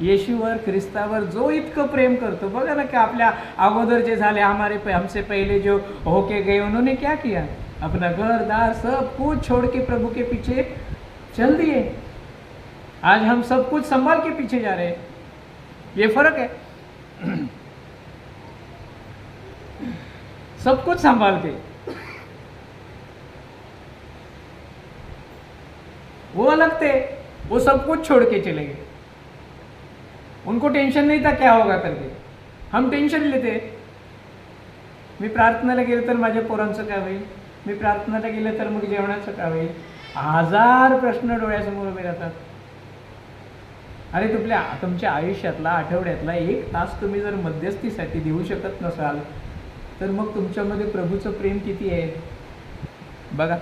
Speaker 1: येशूवर, ख्रिस्तावर। जो इतकं प्रेम करतो, बघा ना, की आपल्या अगोदर जे झाले, हमसे पहले जो होके गए, उन्होंने क्या किया? अपना घर दार सब कुछ छोड़ के प्रभु के पीछे चल दिए। आज हम सब कुछ संभाल के पीछे जा रहे हैं। ये फर्क है। सब कुछ संभाल के, वो अलग थे, वो सब कुछ छोड़ के चले गए। उनको टेंशन नहीं था क्या होगा करके, हम टेंशन लेते। मी प्रार्थनेला गेले तर माझ्या पोरांचं काय होईल, मी प्रार्थनेला गेले तर मग जेवणाचं काय होईल, 1000 प्रश्न डोळ्यासमोर उभे राहतात। अरे तुमच्या आयुष्यातला आठवड्यातला 1 तास तुम्ही जर मध्यस्थीसाठी देऊ शकत नसाल तर मग तुमच्यामध्ये प्रभूचं प्रेम किती आहे बघा।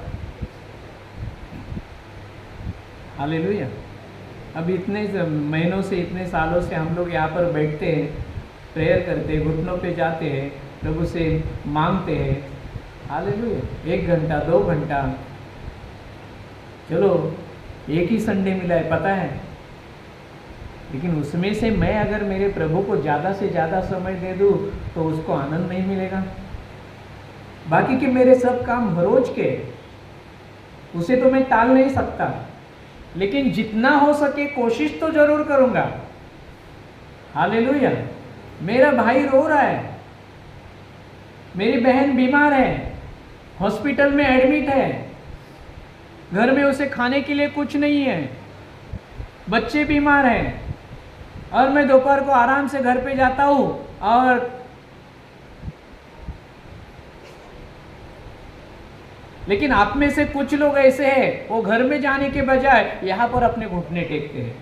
Speaker 1: हालेलुया। अब इतने महीनों से, इतने सालों से हम लोग यहाँ पर बैठते हैं, प्रेयर करते हैं, घुटनों पे जाते हैं, प्रभु से मांगते हैं। हालेलुया। 1 घंटा 2 घंटा, चलो एक ही संडे मिला है पता है, लेकिन उसमें से मैं अगर मेरे प्रभु को ज़्यादा से ज़्यादा समय दे दूँ तो उसको आनंद नहीं मिलेगा। बाकी के मेरे सब काम रोज के, उसे तो मैं टाल नहीं सकता, लेकिन जितना हो सके कोशिश तो जरूर करूंगा। हालेलुया। मेरा भाई रो रहा है, मेरी बहन बीमार है, हॉस्पिटल में एडमिट है, घर में उसे खाने के लिए कुछ नहीं है, बच्चे बीमार हैं, और मैं दोपहर को आराम से घर पे जाता हूं और लेकिन आप में से कुछ लोग ऐसे हैं, वो घर में जाने के बजाय यहां पर अपने घुटने टेकते हैं।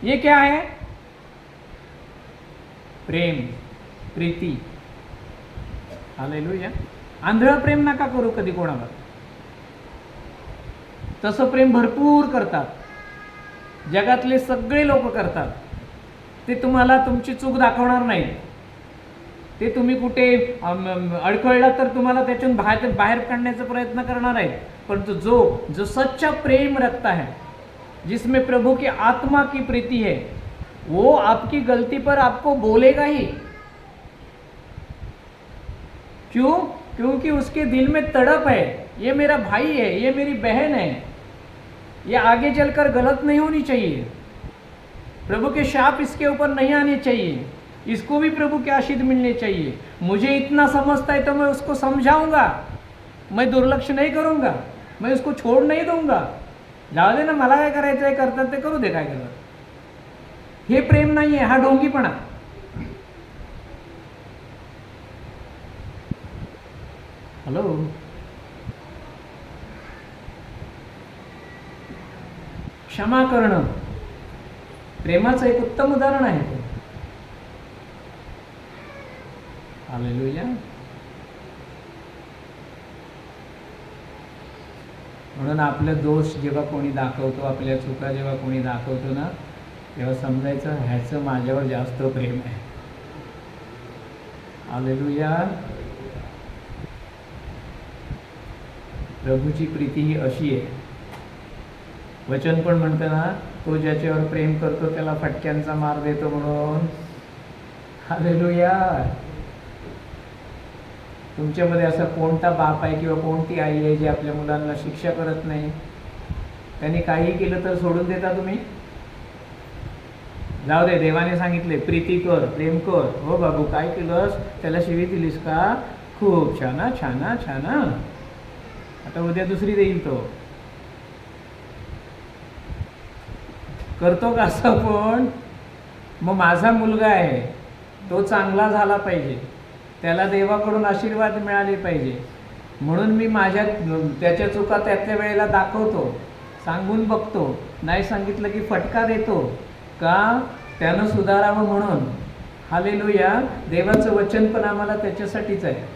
Speaker 1: ये क्या है? प्रेम, प्रीती। हालेलुया। आंधळं प्रेम नका करू कधी कोणावर, तसं प्रेम भरपूर करतात, जगातले सगळे लोक करतात। ते तुम्हाला तुमची चूक दाखवणार नाही, ते तुम्ही कुठे अडखळला तर तुम्हाला त्यातून बाहेर काढण्याचा प्रयत्न करणार आहेत। परंतु जो सच्चा प्रेम रखता है, जिसमें प्रभु की आत्मा की प्रीति है, वो आपकी गलती पर आपको बोलेगा ही। क्यों? क्योंकि उसके दिल में तड़प है, ये मेरा भाई है, ये मेरी बहन है, ये आगे चलकर गलत नहीं होनी चाहिए, प्रभु के शाप इसके ऊपर नहीं आने चाहिए, इसको भी प्रभु के आशीष मिलने चाहिए। मुझे इतना समझता है तो मैं उसको समझाऊंगा, मैं दुर्लक्ष नहीं करूंगा, मैं उसको छोड़ नहीं दूंगा। जाऊ दे ना, मला काय करायचं आहे, करतात ते करू दे, काय करतात। हे प्रेम नाही आहे, हा ढोंगीपणा। हॅलो, क्षमा करणं प्रेमाचं एक उत्तम उदाहरण आहे ते। हालेलुया। म्हणून आपले दोष जेव्हा कोणी दाखवतो, आपल्या चुका जेव्हा कोणी दाखवतो ना, तेव्हा समजायचं ह्याचं माझ्यावर जास्त प्रेम आहे। हालेलुया। प्रभूची प्रीती ही अशी आहे, वचन पण म्हणतं ना, तो ज्याच्यावर प्रेम करतो त्याला फटक्यांचा मार देतो म्हणून। हालेलुया। तुमच्यामध्ये असा कोणता बाप आहे किंवा कोणती आई आहे जे आपल्या मुलांना शिक्षा करत नाही? त्यांनी काही केलं तर सोडून देता तुम्ही? जाऊ दे, देवाने सांगितले प्रीती कर, प्रेम कर। हो बाबू, काय केलंस? त्याला शिवी दिलीस का? खूप छान, छान, छान, आता उद्या दुसरी देईल तो। करतो का असं? पण मग माझा मुलगा आहे, तो चांगला झाला पाहिजे, त्याला देवाकडून आशीर्वाद मिळाले पाहिजे, म्हणून मी त्याच्या चुका त्यातल्या वेळेला दाखवतो, सांगून बघतो, नाही सांगितलं की फटका देतो का? त्यानं सुधारावं म्हणून। हालेलुया। देवाचं वचन पण आम्हाला त्याच्यासाठीच आहे।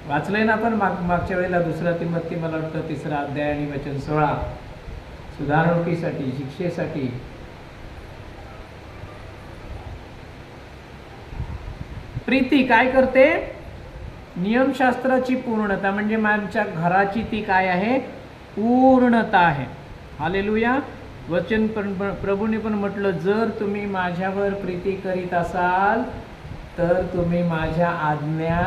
Speaker 1: वाचलंय ना आपण मागच्या वेळेला, 2 तिमोथी मला वाटतं 3रा अध्याय आणि वचन 16, सुधारणुकीसाठी, शिक्षेसाठी। प्रीती काय करते? नियमशास्त्राची पूर्णता, म्हणजे आमच्या घराची ती काय आहे? पूर्णता आहे। हालेलुया। वचन पण प्रभूने पण म्हटलं, जर तुम्ही माझ्यावर प्रीती करीत असाल तर तुम्ही माझ्या आज्ञा,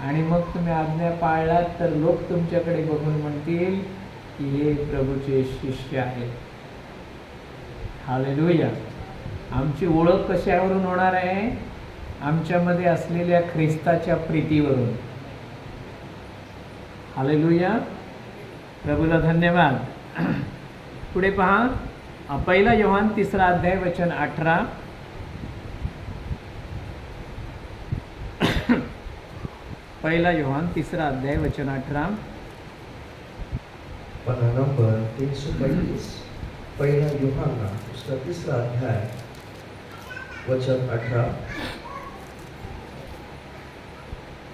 Speaker 1: आणि मग तुम्ही आज्ञा पाळलात तर लोक तुमच्याकडे बघून म्हणतील की हे प्रभूचे शिष्य आहेत। हालेलुया। आमची ओळख कशावरून होणार आहे? आमच्यामध्ये असलेल्या ख्रिस्ताच्या प्रीतीवरून। हालेलुया। प्रभूला धन्यवाद। पुढे पहा, 1 योहान 3रा अध्याय वचन 18। 1 योहान 3रा अध्याय वचन 18।
Speaker 2: पन्ना नंबर 335, 1 योहाना उसका 3रा अध्याय वचन 18।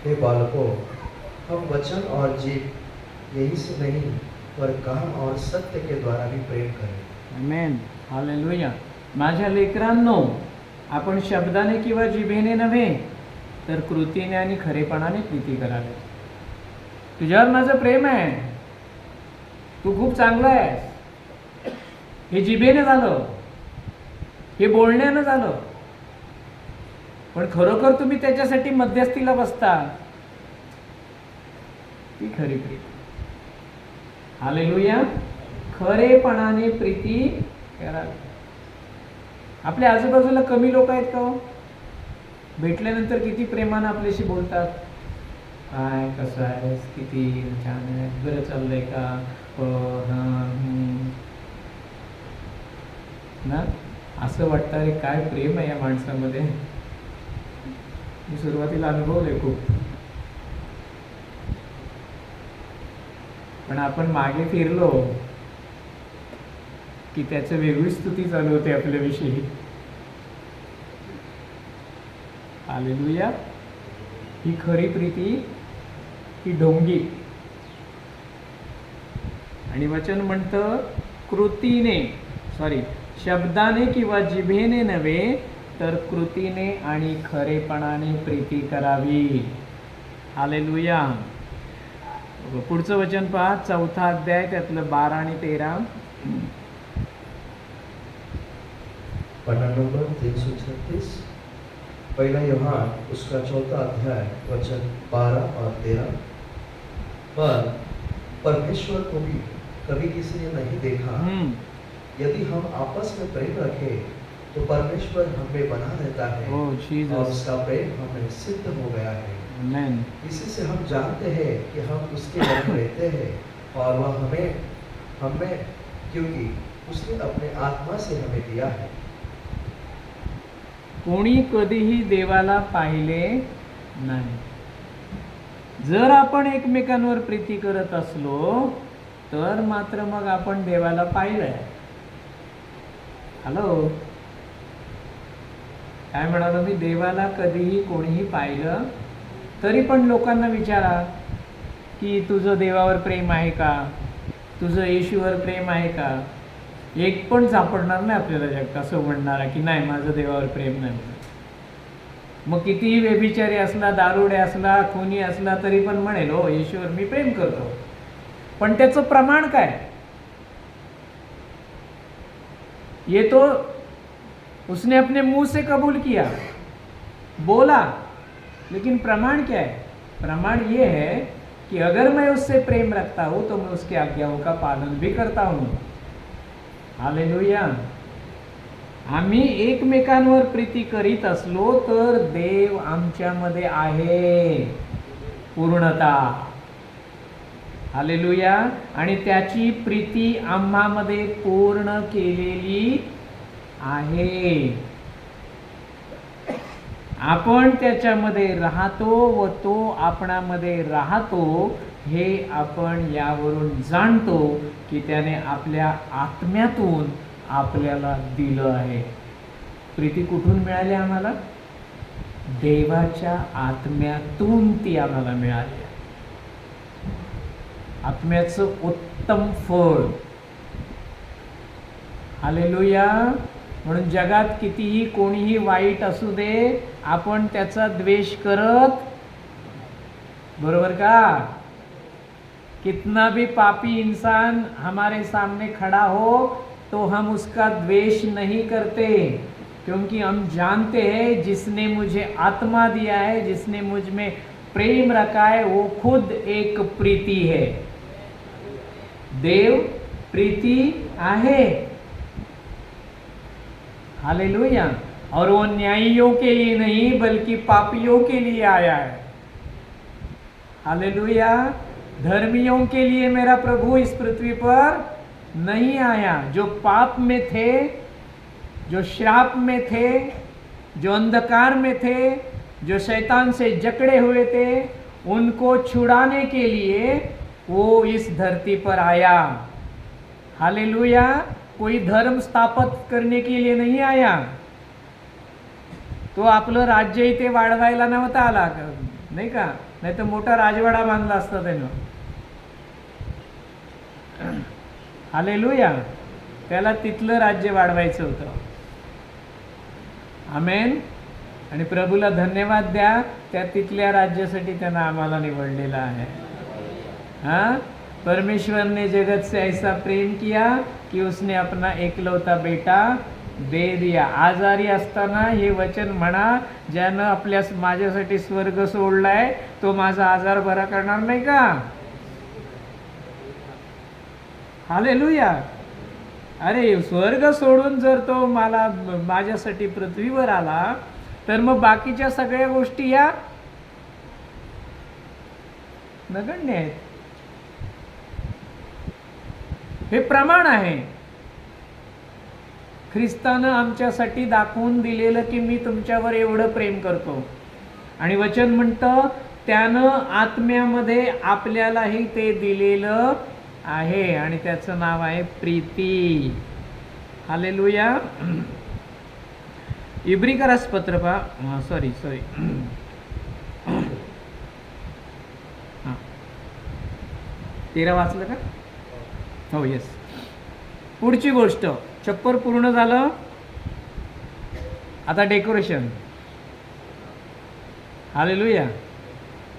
Speaker 2: हे बालकों, हम वचन और जीव यही से नहीं पर काम और सत्य के द्वारा भी प्रेम करें।
Speaker 1: आमेन। हालेलुया। माझ्या लेकरांनो, आपण शब्दाने किंवा जिभेने नव्हे तर कृतीने आणि खरेपणाने प्रीती करावे। तुझ्यावर माझं प्रेम आहे, तू खूप चांगला आहेस, हे जिभेने झालं, हे बोलण्यानं झालं, पण खरोखर तुम्ही त्याच्यासाठी मध्यस्थीला बसता, ती खरी प्रीती. हालेलुया. खरेपणाने प्रीती करावी. आपल्या आजूबाजूला कमी लोक आहेत का हो? भेटल्यानंतर किती प्रेमानं आपल्याशी बोलतात. काय, कसं आहेस, किती छान आहे, बरं चाललंय का, ना. असं वाटतं अरे काय प्रेम आहे या माणसामध्ये. मी सुरुवातीला अनुभवले खूप, पण आपण मागे फिरलो की त्याचं वेगळी स्तुती चालू होते आपल्याविषयी. हालेलुया. ही खरी प्रीती, ही ढोंगी. आणि वचन म्हणतं कृतीने, शब्दाने किंवा जिभेने नव्हे तर कृतीने आणि खरेपणाने प्रीती करावी. हालेलुया. पुढचं वचन पहा, 4 अध्याय त्यातलं 12 आणि 13.
Speaker 2: पन्ना नंबर 336, पहला यूहन्ना उसका 4 अध्याय वचन 12 और 13। पर परमेश्वर को भी कभी किसी ने नहीं देखा। यदि हम आपस में प्रेम रखें तो परमेश्वर हमें बना रहता है और उसका प्रेम हमें सिद्ध हो गया है।
Speaker 1: आमेन।
Speaker 2: इसी से हम जानते हैं कि हम उसके वश रहते हैं और वह हमें क्योंकि उसने अपने आत्मा से हमें दिया है।
Speaker 1: कोणी कधीही देवाला पाहिले नाही. जर आपण एकमेकांवर प्रीती करत असलो तर मात्र मग आपण देवाला पाहिलंय. हॅलो, काय म्हणालो मी? देवाला कधीही कोणीही पाहिलं तरी पण लोकांना विचारा की तुझं देवावर प्रेम आहे का, तुझं येशूवर प्रेम आहे का. एक पण सापडणार नाही आपल्याला जगात असं म्हणणारा की नाही माझं देवावर प्रेम नाही. मग कितीही व्यभिचारी असला, दारुडे असला, खुनी असला तरी पण म्हणेल हो येशूवर मी प्रेम करतो. पण त्याचं प्रमाण काय? ये तो उसने अपने मुंह से कबूल किया, बोला, लेकिन प्रमाण क्या है? प्रमाण ये है कि अगर मैं उससे प्रेम रखता हूं तो मैं उसकी आज्ञाओं का पालन भी करता हूं. हालेलुया. आम्ही एकमेकांवर प्रीती करीत असलो तर देव आमच्यामध्ये आहे पूर्णता. हालेलुया. आणि त्याची प्रीती आम्हामध्ये पूर्ण केलेली आहे. आपण त्याच्यामध्ये राहतो व तो आपणामध्ये राहतो हे आपण यावरून जाणतो की त्याने आपल्या आत्म्यातून आपल्याला दिलं आहे. प्रीती कुठून मिळाली आम्हाला? देवाच्या आत्म्यातून ती आम्हाला मिळाली. आत्म्याचं उत्तम फळ. हालेलुया. म्हणून जगात कितीही कोणीही वाईट असू दे आपण त्याचा द्वेष करत, बरोबर का? कितना भी पापी इंसान हमारे सामने खड़ा हो तो हम उसका द्वेष नहीं करते, क्योंकि हम जानते हैं जिसने मुझे आत्मा दिया है, जिसने मुझ में प्रेम रखा है, वो खुद एक प्रीति है. देव प्रीति आहे. हालेलुया. और वो न्यायियों के लिए नहीं बल्कि पापियों के लिए आया है. हालेलुया. धर्मियों के लिए मेरा प्रभु इस पृथ्वी पर नहीं आया. जो पाप में थे, जो श्राप में थे, जो अंधकार में थे, जो शैतान से जकड़े हुए थे, उनको छुड़ाने के लिए वो इस धरती पर आया. हालेलुया. कोई धर्म स्थापित करने के लिए नहीं आया. तो आपलं राज्य इथे वाढवायला नव्हता आला, नाही का? नाही तर मोठा राजवाडा बांधला असता त्यानं. हालेलुया. त्याला तिथलं राज्य वाढवायचं होतं. आमेन. आणि प्रभूला धन्यवाद द्या, त्या तिथल्या राज्यासाठी त्यानं आम्हाला निवडलेला आहे. हाँ, परमेश्वर ने जगत से ऐसा प्रेम किया कि उसने अपना एकलौता बेटा दे दिया. आजारी असताना हे वचन म्हणा, ज्यानं माझ्यासाठी स्वर्ग सोडलाय तो माझा आजार बरा करणार नाही का? हालेलुया. अरे स्वर्ग सोडून जर तो माझ्यासाठी पृथ्वीवर आला तर मग बाकीच्या सगळ्या गोष्टी या नगण्य आहेत. हे प्रमाण आहे. ख्रिस्तानं आमच्यासाठी दाखवून दिलेलं की मी तुमच्यावर एवढं प्रेम करतो. आणि वचन म्हणतं त्यानं आत्म्यामध्ये आपल्यालाही ते दिलेलं आहे आणि त्याचं नाव आहे प्रीती. हालेलुया. इब्रिकरास पत्र पहा. सॉरी 13 वाचलं का? हो येस. पुढची गोष्ट, छप्पर पूर्ण झालं. आता डेकोरेशन. हालेलुया.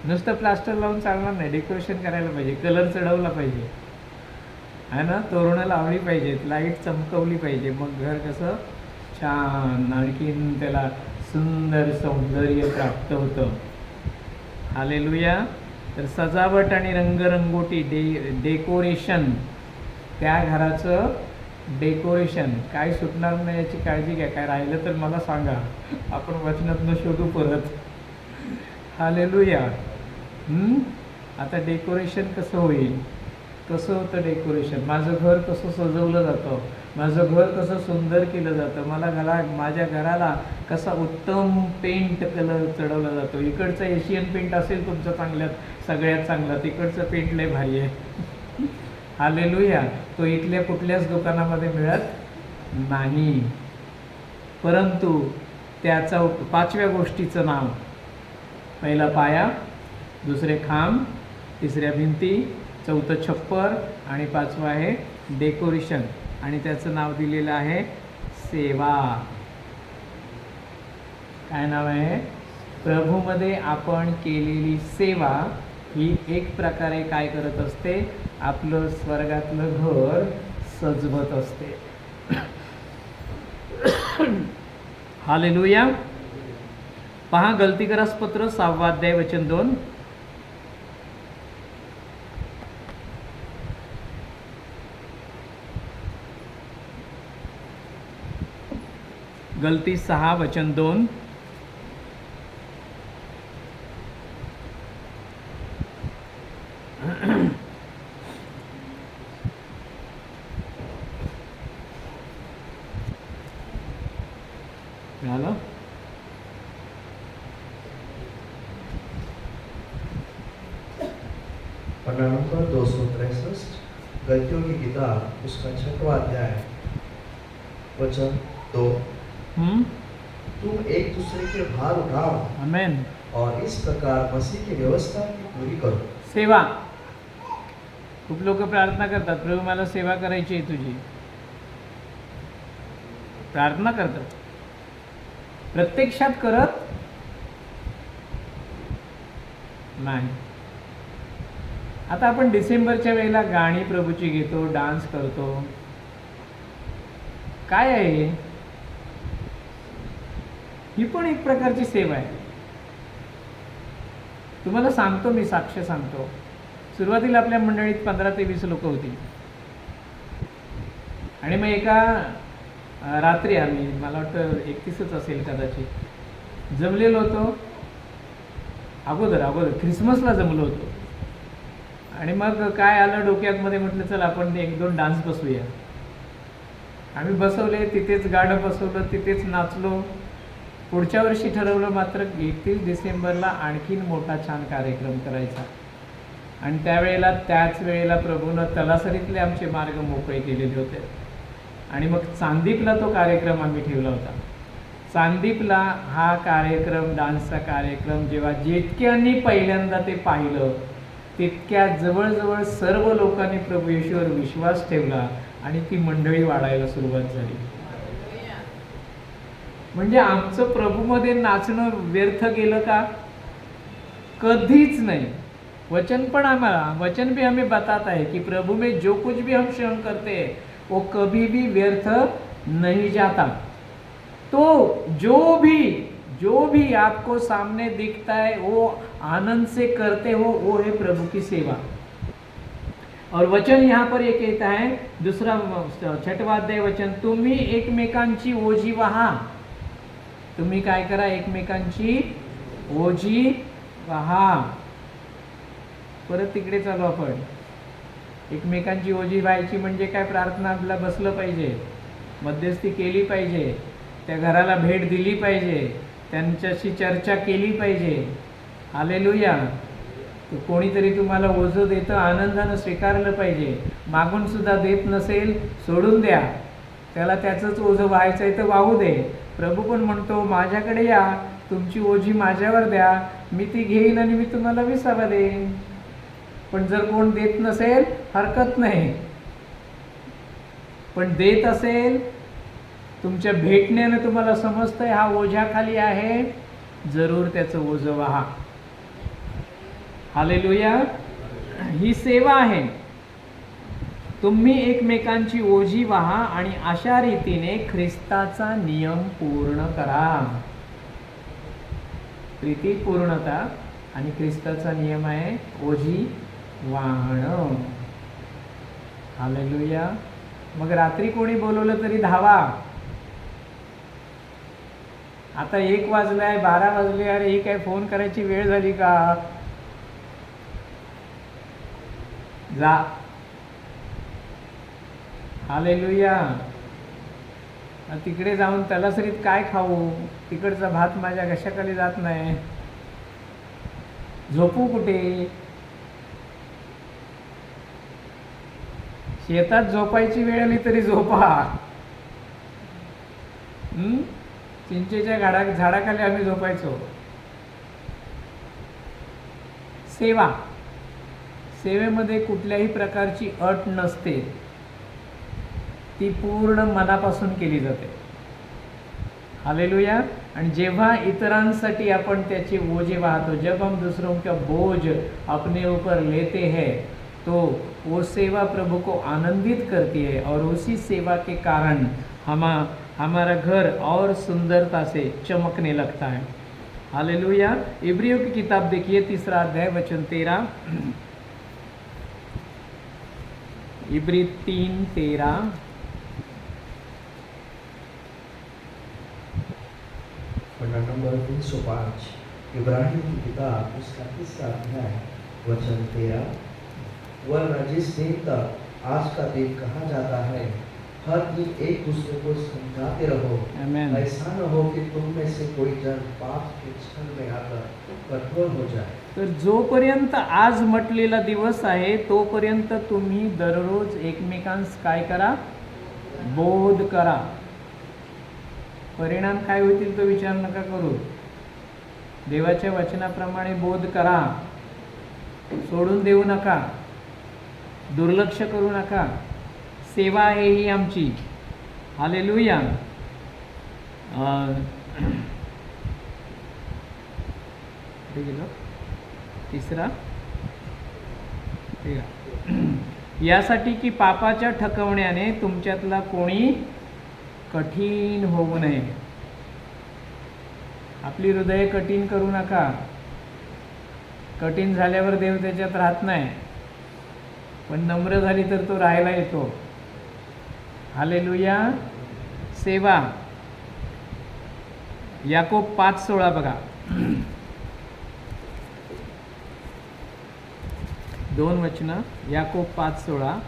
Speaker 1: नुसतं प्लास्टर लावून चालणार नाही, डेकोरेशन करायला पाहिजे, कलर चढवला पाहिजे आहे ना, तोरणं लावली पाहिजेत, लाईट चमकवली पाहिजे, मग घर कसं छान आणखीन त्याला सुंदर सौंदर्य प्राप्त होतं. हालेलुया. तर सजावट आणि रंगरंगोटी डेकोरेशन, त्या घराचं डेकोरेशन काय सुटणार नाही याची काळजी घ्या. काय राहिलं तर मला सांगा, आपण वचनातनं शोधू परत. हालेलुया. आता डेकोरेशन कसं होईल? कसं होतं डेकोरेशन? माझं घर कसं सजवलं जातं, माझं घर कसं सुंदर केलं जातं, माझ्या घराला कसा उत्तम पेंट कलर चढवला जातो. इकडचं एशियन पेंट असेल तुमचं सगळ्यात चांगला, तिकडचं पेंट लय भारी आहे. हालेलुया. तो इथल्या कुठल्याच दुकानामध्ये मिळत नाही. परंतु त्याचा 5व्या गोष्टीचं नाव, पहिला पाया, दुसरे खांब, तिसऱ्या भिंती, चौथं छप्पर आणि 5वं आहे डेकोरेशन. आणि त्याचं नाव दिलेलं आहे सेवा. काय नाव आहे? प्रभूमध्ये आपण केलेली सेवा ही एक प्रकारे काय करत असते? आपलं स्वर्गातलं घर सजवत असते. हालेलुया. पहा गलतीकरास पत्र 6वा अध्याय वचन 2. गलती 6 वचन 2. मिळालं?
Speaker 2: पन्ना नंबर 263, गलतियों की किताब उसका 6वां अध्याय वचन 2. तुम एक दूसरे के भार उठाओ,
Speaker 1: आमेन.
Speaker 2: और इस प्रकार मसीह की व्यवस्था की पूरी करो.
Speaker 1: सेवा. खूप लोक प्रार्थना करतात, प्रभू मला सेवा करायची आहे तुझी. प्रार्थना करतात, प्रत्यक्षात करत नाही. आता आपण डिसेंबरच्या वेळेला गाणी प्रभूची घेतो, डान्स करतो. काय आहे? ही पण एक प्रकारची सेवा आहे. तुम्हाला सांगतो, मी साक्ष सांगतो. सुरुवातीला आपल्या मंडळीत 15 ते 20 लोक होती. आणि मग एका रात्री आम्ही, मला वाटतं 31च असेल कदाचित, जमलेलो होतो. अगोदर ख्रिसमसला जमलो होतो. आणि मग काय आलं डोक्यात मध्ये, म्हटलं चल आपण 1-2 डान्स बसवूया. आम्ही बसवले, तिथेच गाणं बसवलं, तिथेच नाचलो. पुढच्या वर्षी ठरवलं मात्र 31 डिसेंबरला आणखीन मोठा छान कार्यक्रम करायचा. आणि त्याच वेळेला प्रभूनं तलासरीतले आमचे मार्ग मोकळे केलेले होते. आणि मग चांदीपला तो कार्यक्रम आम्ही ठेवला होता. चांदीपला हा कार्यक्रम, डान्सचा कार्यक्रम, जेव्हा जितक्यांनी पहिल्यांदा ते पाहिलं तितक्या जवळजवळ सर्व लोकांनी प्रभू येशूवर विश्वास ठेवला आणि ती मंडळी वाढायला सुरुवात झाली. म्हणजे आमचं प्रभूमध्ये नाचणं व्यर्थ गेलं का? कधीच नाही. वचन भी हमें बताता है कि प्रभु में जो कुछ भी हम श्रम करते हैं वो कभी भी व्यर्थ नहीं जाता. तो जो भी आपको सामने दिखता है वो आनंद से करते हो, वो है प्रभु की सेवा। और वचन यहाँ पर ये कहता है, दुसरा 6वां अध्याय वचन, तुम्ही एकमेकांची ओझी वहा। तुम्ही काय करा, एकमेकांची ओझी वहा। परत तिकडे चालू आपण, एकमेकांची ओझी व्हायची म्हणजे काय, प्रार्थनाला बसलं पाहिजे, मध्यस्थी केली पाहिजे, त्या घराला भेट दिली पाहिजे, त्यांच्याशी चर्चा केली पाहिजे। हालेलुया। तो कोणीतरी तुम्हाला ओझं देतं, आनंदानं स्वीकारलं पाहिजे। मागून सुद्धा देत नसेल, सोडून द्या, त्याला त्याचंच ओझं व्हायचं आहे तर वाहू दे। प्रभू पण म्हणतो, माझ्याकडे या, तुमची ओझी माझ्यावर द्या, मी ती घेईन आणि मी तुम्हाला विसावा देईन। पण जर कोण देत नसेल हरकत नाही, पण देत असेल, तुमच्या भेटण्याने तुम्हाला समजतंय हा ओझ्याखाली आहे, जरूर त्याचं ओझं वहा। हालेलुया। ही सेवा आहे। तुम्ही एकमेकांची ओझी वहा आणि अशा रीतीने ख्रिस्ताचा नियम पूर्ण करा। प्रीती पूर्णता आणि ख्रिस्ताचा नियम आहे ओझी वाहणं। हालेलुया। मग रात्री कोणी बोलवलं तरी धावा। आता 1 वाजलाय, 12 वाजले, अरे ही काय फोन करायची वेळ झाली का? जा। हालेलुया। तिकडे जाऊन तलासरीत काय खाऊ, तिकडचा भात माझ्या घशाखाली जात नाही, झोपू कुठे? शेतात झोपायची वेळ आली तरी झोपा। चिंचेच्या झाडाखाली आम्ही झोपायचो। सेवा, सेवेमध्ये कुठल्याही प्रकारची अट नसते, ती पूर्ण मनापासून केली जाते। हालेलुया। आणि जेव्हा इतरांसाठी आपण त्याचे ओझे वाहतो, जब हम दूसरों का बोझ अपने ऊपर लेते हैं, तो वो सेवा प्रभु को आनंदित करती है और उसी सेवा के कारण हमारा घर और सुंदरता से चमकने लगता है। हालेलुया। इब्रियों की किताब देखिए, 3 अध्याय वचन 13। इब्री 3:13।
Speaker 2: पन्ना नंबर 305, इब्राहिम की किताब उसका 3 अध्याय वचन 13। वरना जिस दिन तक आज का दिन कहा जाता है, हर दिन एक दूसरे को समझाते रहो,
Speaker 1: आमेन।
Speaker 2: ऐसा न हो कि तुम में से कोई जन पाप के छल में आकर कठोर हो जाए।
Speaker 1: तर जोपर्यंत आज म्हटलेला दिवस आहे, तोपर्यंत तुम्ही दररोज एकमेकांस काय करा, बोध करा। परिणाम काय होतील तो विचार नका करू, देवाच्या वचनाप्रमाणे बोध करा। सोडून देऊ नका, दुर्लक्ष करू नका। सेवा आहे ही आमची। हालेलुया। कुठे गेलो? 3 यासाठी की पापाच्या ठकवण्याने तुमच्यातला कोणी कठीण होऊ नये। आपली हृदय कठीण करू नका। कठीण झाल्यावर देव त्याच्यात राहत नाही, पण नम्र झाली तर तो राहायला येतो। हालेलुया। सेवा, याकोब 5:16 बघा, 2 वचनं, याकोब 5:16।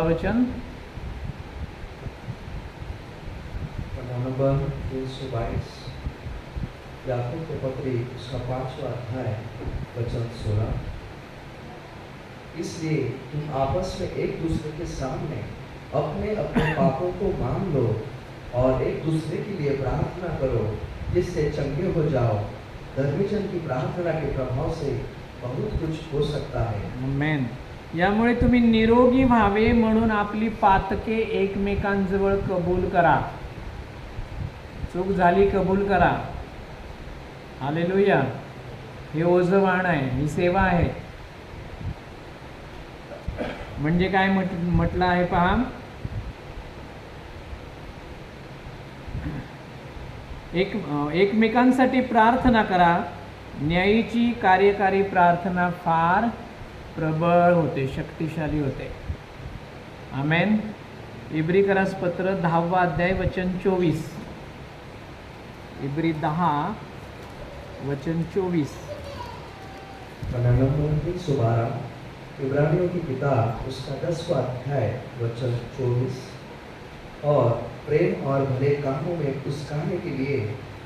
Speaker 1: वचन,
Speaker 2: पन्ना नंबर 322, याकूब के पत्री उसका 5वां अध्याय वचन 16। इसलिए तुम आपस में एक दूसरे के सामने अपने अपने पापों को मान लो और एक दूसरे के लिए प्रार्थना करो, जिससे चंगे हो जाओ। धर्मी जन की प्रार्थना के प्रभाव से बहुत कुछ हो सकता है।
Speaker 1: आमेन। यामुळे तुम्ही निरोगी व्हावे म्हणून आपली पातके एकमेकांजवळ कबूल करा। चूक झाली कबूल करा. हालेलुया. हे ओझं वाहन आहे, ही सेवा आहे. म्हणजे काय म्हटलं आहे पहा, एकमेकांसाठी प्रार्थना करा. न्यायीची कार्यकारी प्रार्थना फार प्रबळ होते, शक्तिशाली होते. आमेन. इब्रिकरास पत्र 10 अध्याय वचन 24. इब्री 10 वचन 24.
Speaker 2: नंबर 12 इब्रानियों की किताब उसका 10वां अध्याय वचन 24. और प्रेम और भले कामों में उसकाने के लिए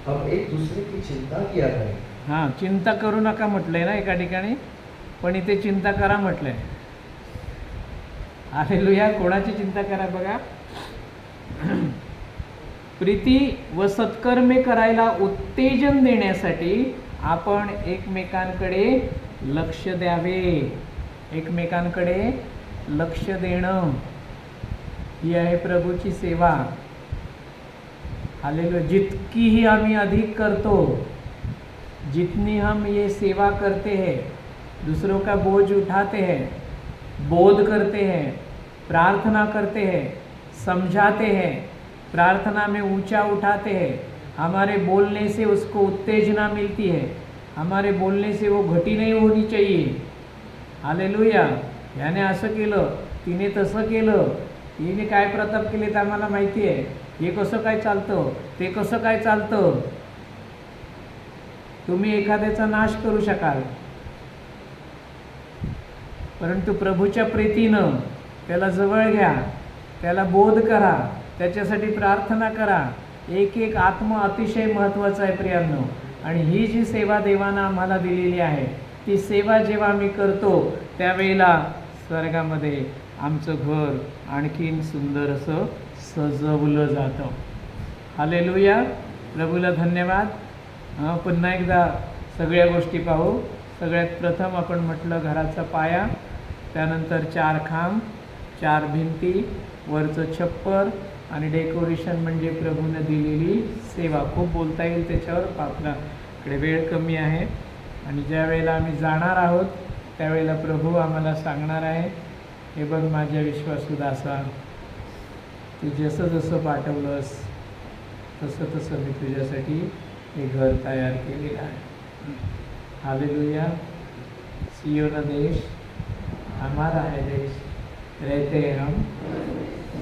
Speaker 2: हम एक दूसरे की चिंता किया करें.
Speaker 1: हां, चिंता करू नका म्हटलंय ना एका ठिकाणी, पण इथे चिंता करा म्हटलंय. हालेलुया. कोणाची चिंता करा बघा. प्रीती व सत्कर्मे करायला उत्तेजन देण्यासाठी आपण एकमेकांकडे लक्ष द्यावे. एकमेकांकडे लक्ष देणं ही आहे प्रभूची सेवा. हालेलुया. जितकी ही आम्ही अधिक करतो, जितनी हम ये सेवा करते हैं, दूसरों का बोझ उठाते हैं, बोध करते हैं, प्रार्थना करते हैं, समझाते हैं, प्रार्थना में ऊंचा उठाते हैं, हमारे बोलने से उसको उत्तेजना मिलती है, हमारे बोलने से वो घटी नहीं होनी चाहिए. हालेलुया. याने असं केलं, तिने तसं केलं, हिने काय प्रताप केले तर आम्हाला माहिती आहे, हे कसं काय चालतं, ते कसं काय चालतं. तुम्ही एखाद्याचा नाश करू शकाल, परंतु प्रभूच्या प्रीतीनं त्याला जवळ घ्या, त्याला बोध करा, त्याच्यासाठी प्रार्थना करा. एक एक आत्मा अतिशय महत्त्वाचा आहे प्रियांनो. आणि ही जी सेवा देवानं आम्हाला दिलेली आहे, ती सेवा जेव्हा आम्ही करतो त्यावेळेला स्वर्गामध्ये आमचं घर आणखीन सुंदर असं सजवलं जातं. हालेलुया. प्रभूला धन्यवाद. पुन्हा एकदा सगळ्या गोष्टी पाहू. सगळ्यात प्रथम आपण म्हटलं घराचा पाया, त्यानंतर 4 खांब, 4 भिंती, वरचं छप्पर आणि डेकोरेशन म्हणजे प्रभूने दिलेली सेवा. खूप बोलता येईल त्याच्यावर, आपल्याकडे वेळ कमी आहे. आणि ज्या वेळेला आम्ही जाणार आहोत त्यावेळेला प्रभू आम्हाला सांगणार आहे, हे बघ माझ्या विश्वासू दासा, तू जसं जसं पाठवलंस तसं तसं मी तुझ्यासाठी हे घर तयार केलेलं आहे. हालेलुया. सियोन देश हमारा है देश, रहते हैं हम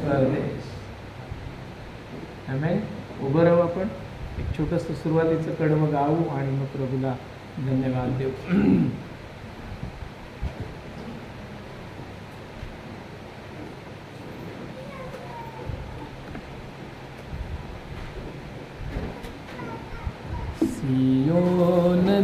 Speaker 1: परदेश. आमेन. उभं राहू आपण. एक छोटंसं सुरुवातीचं कडवं गाऊ आणि मग प्रभूला धन्यवाद देऊ. सियोन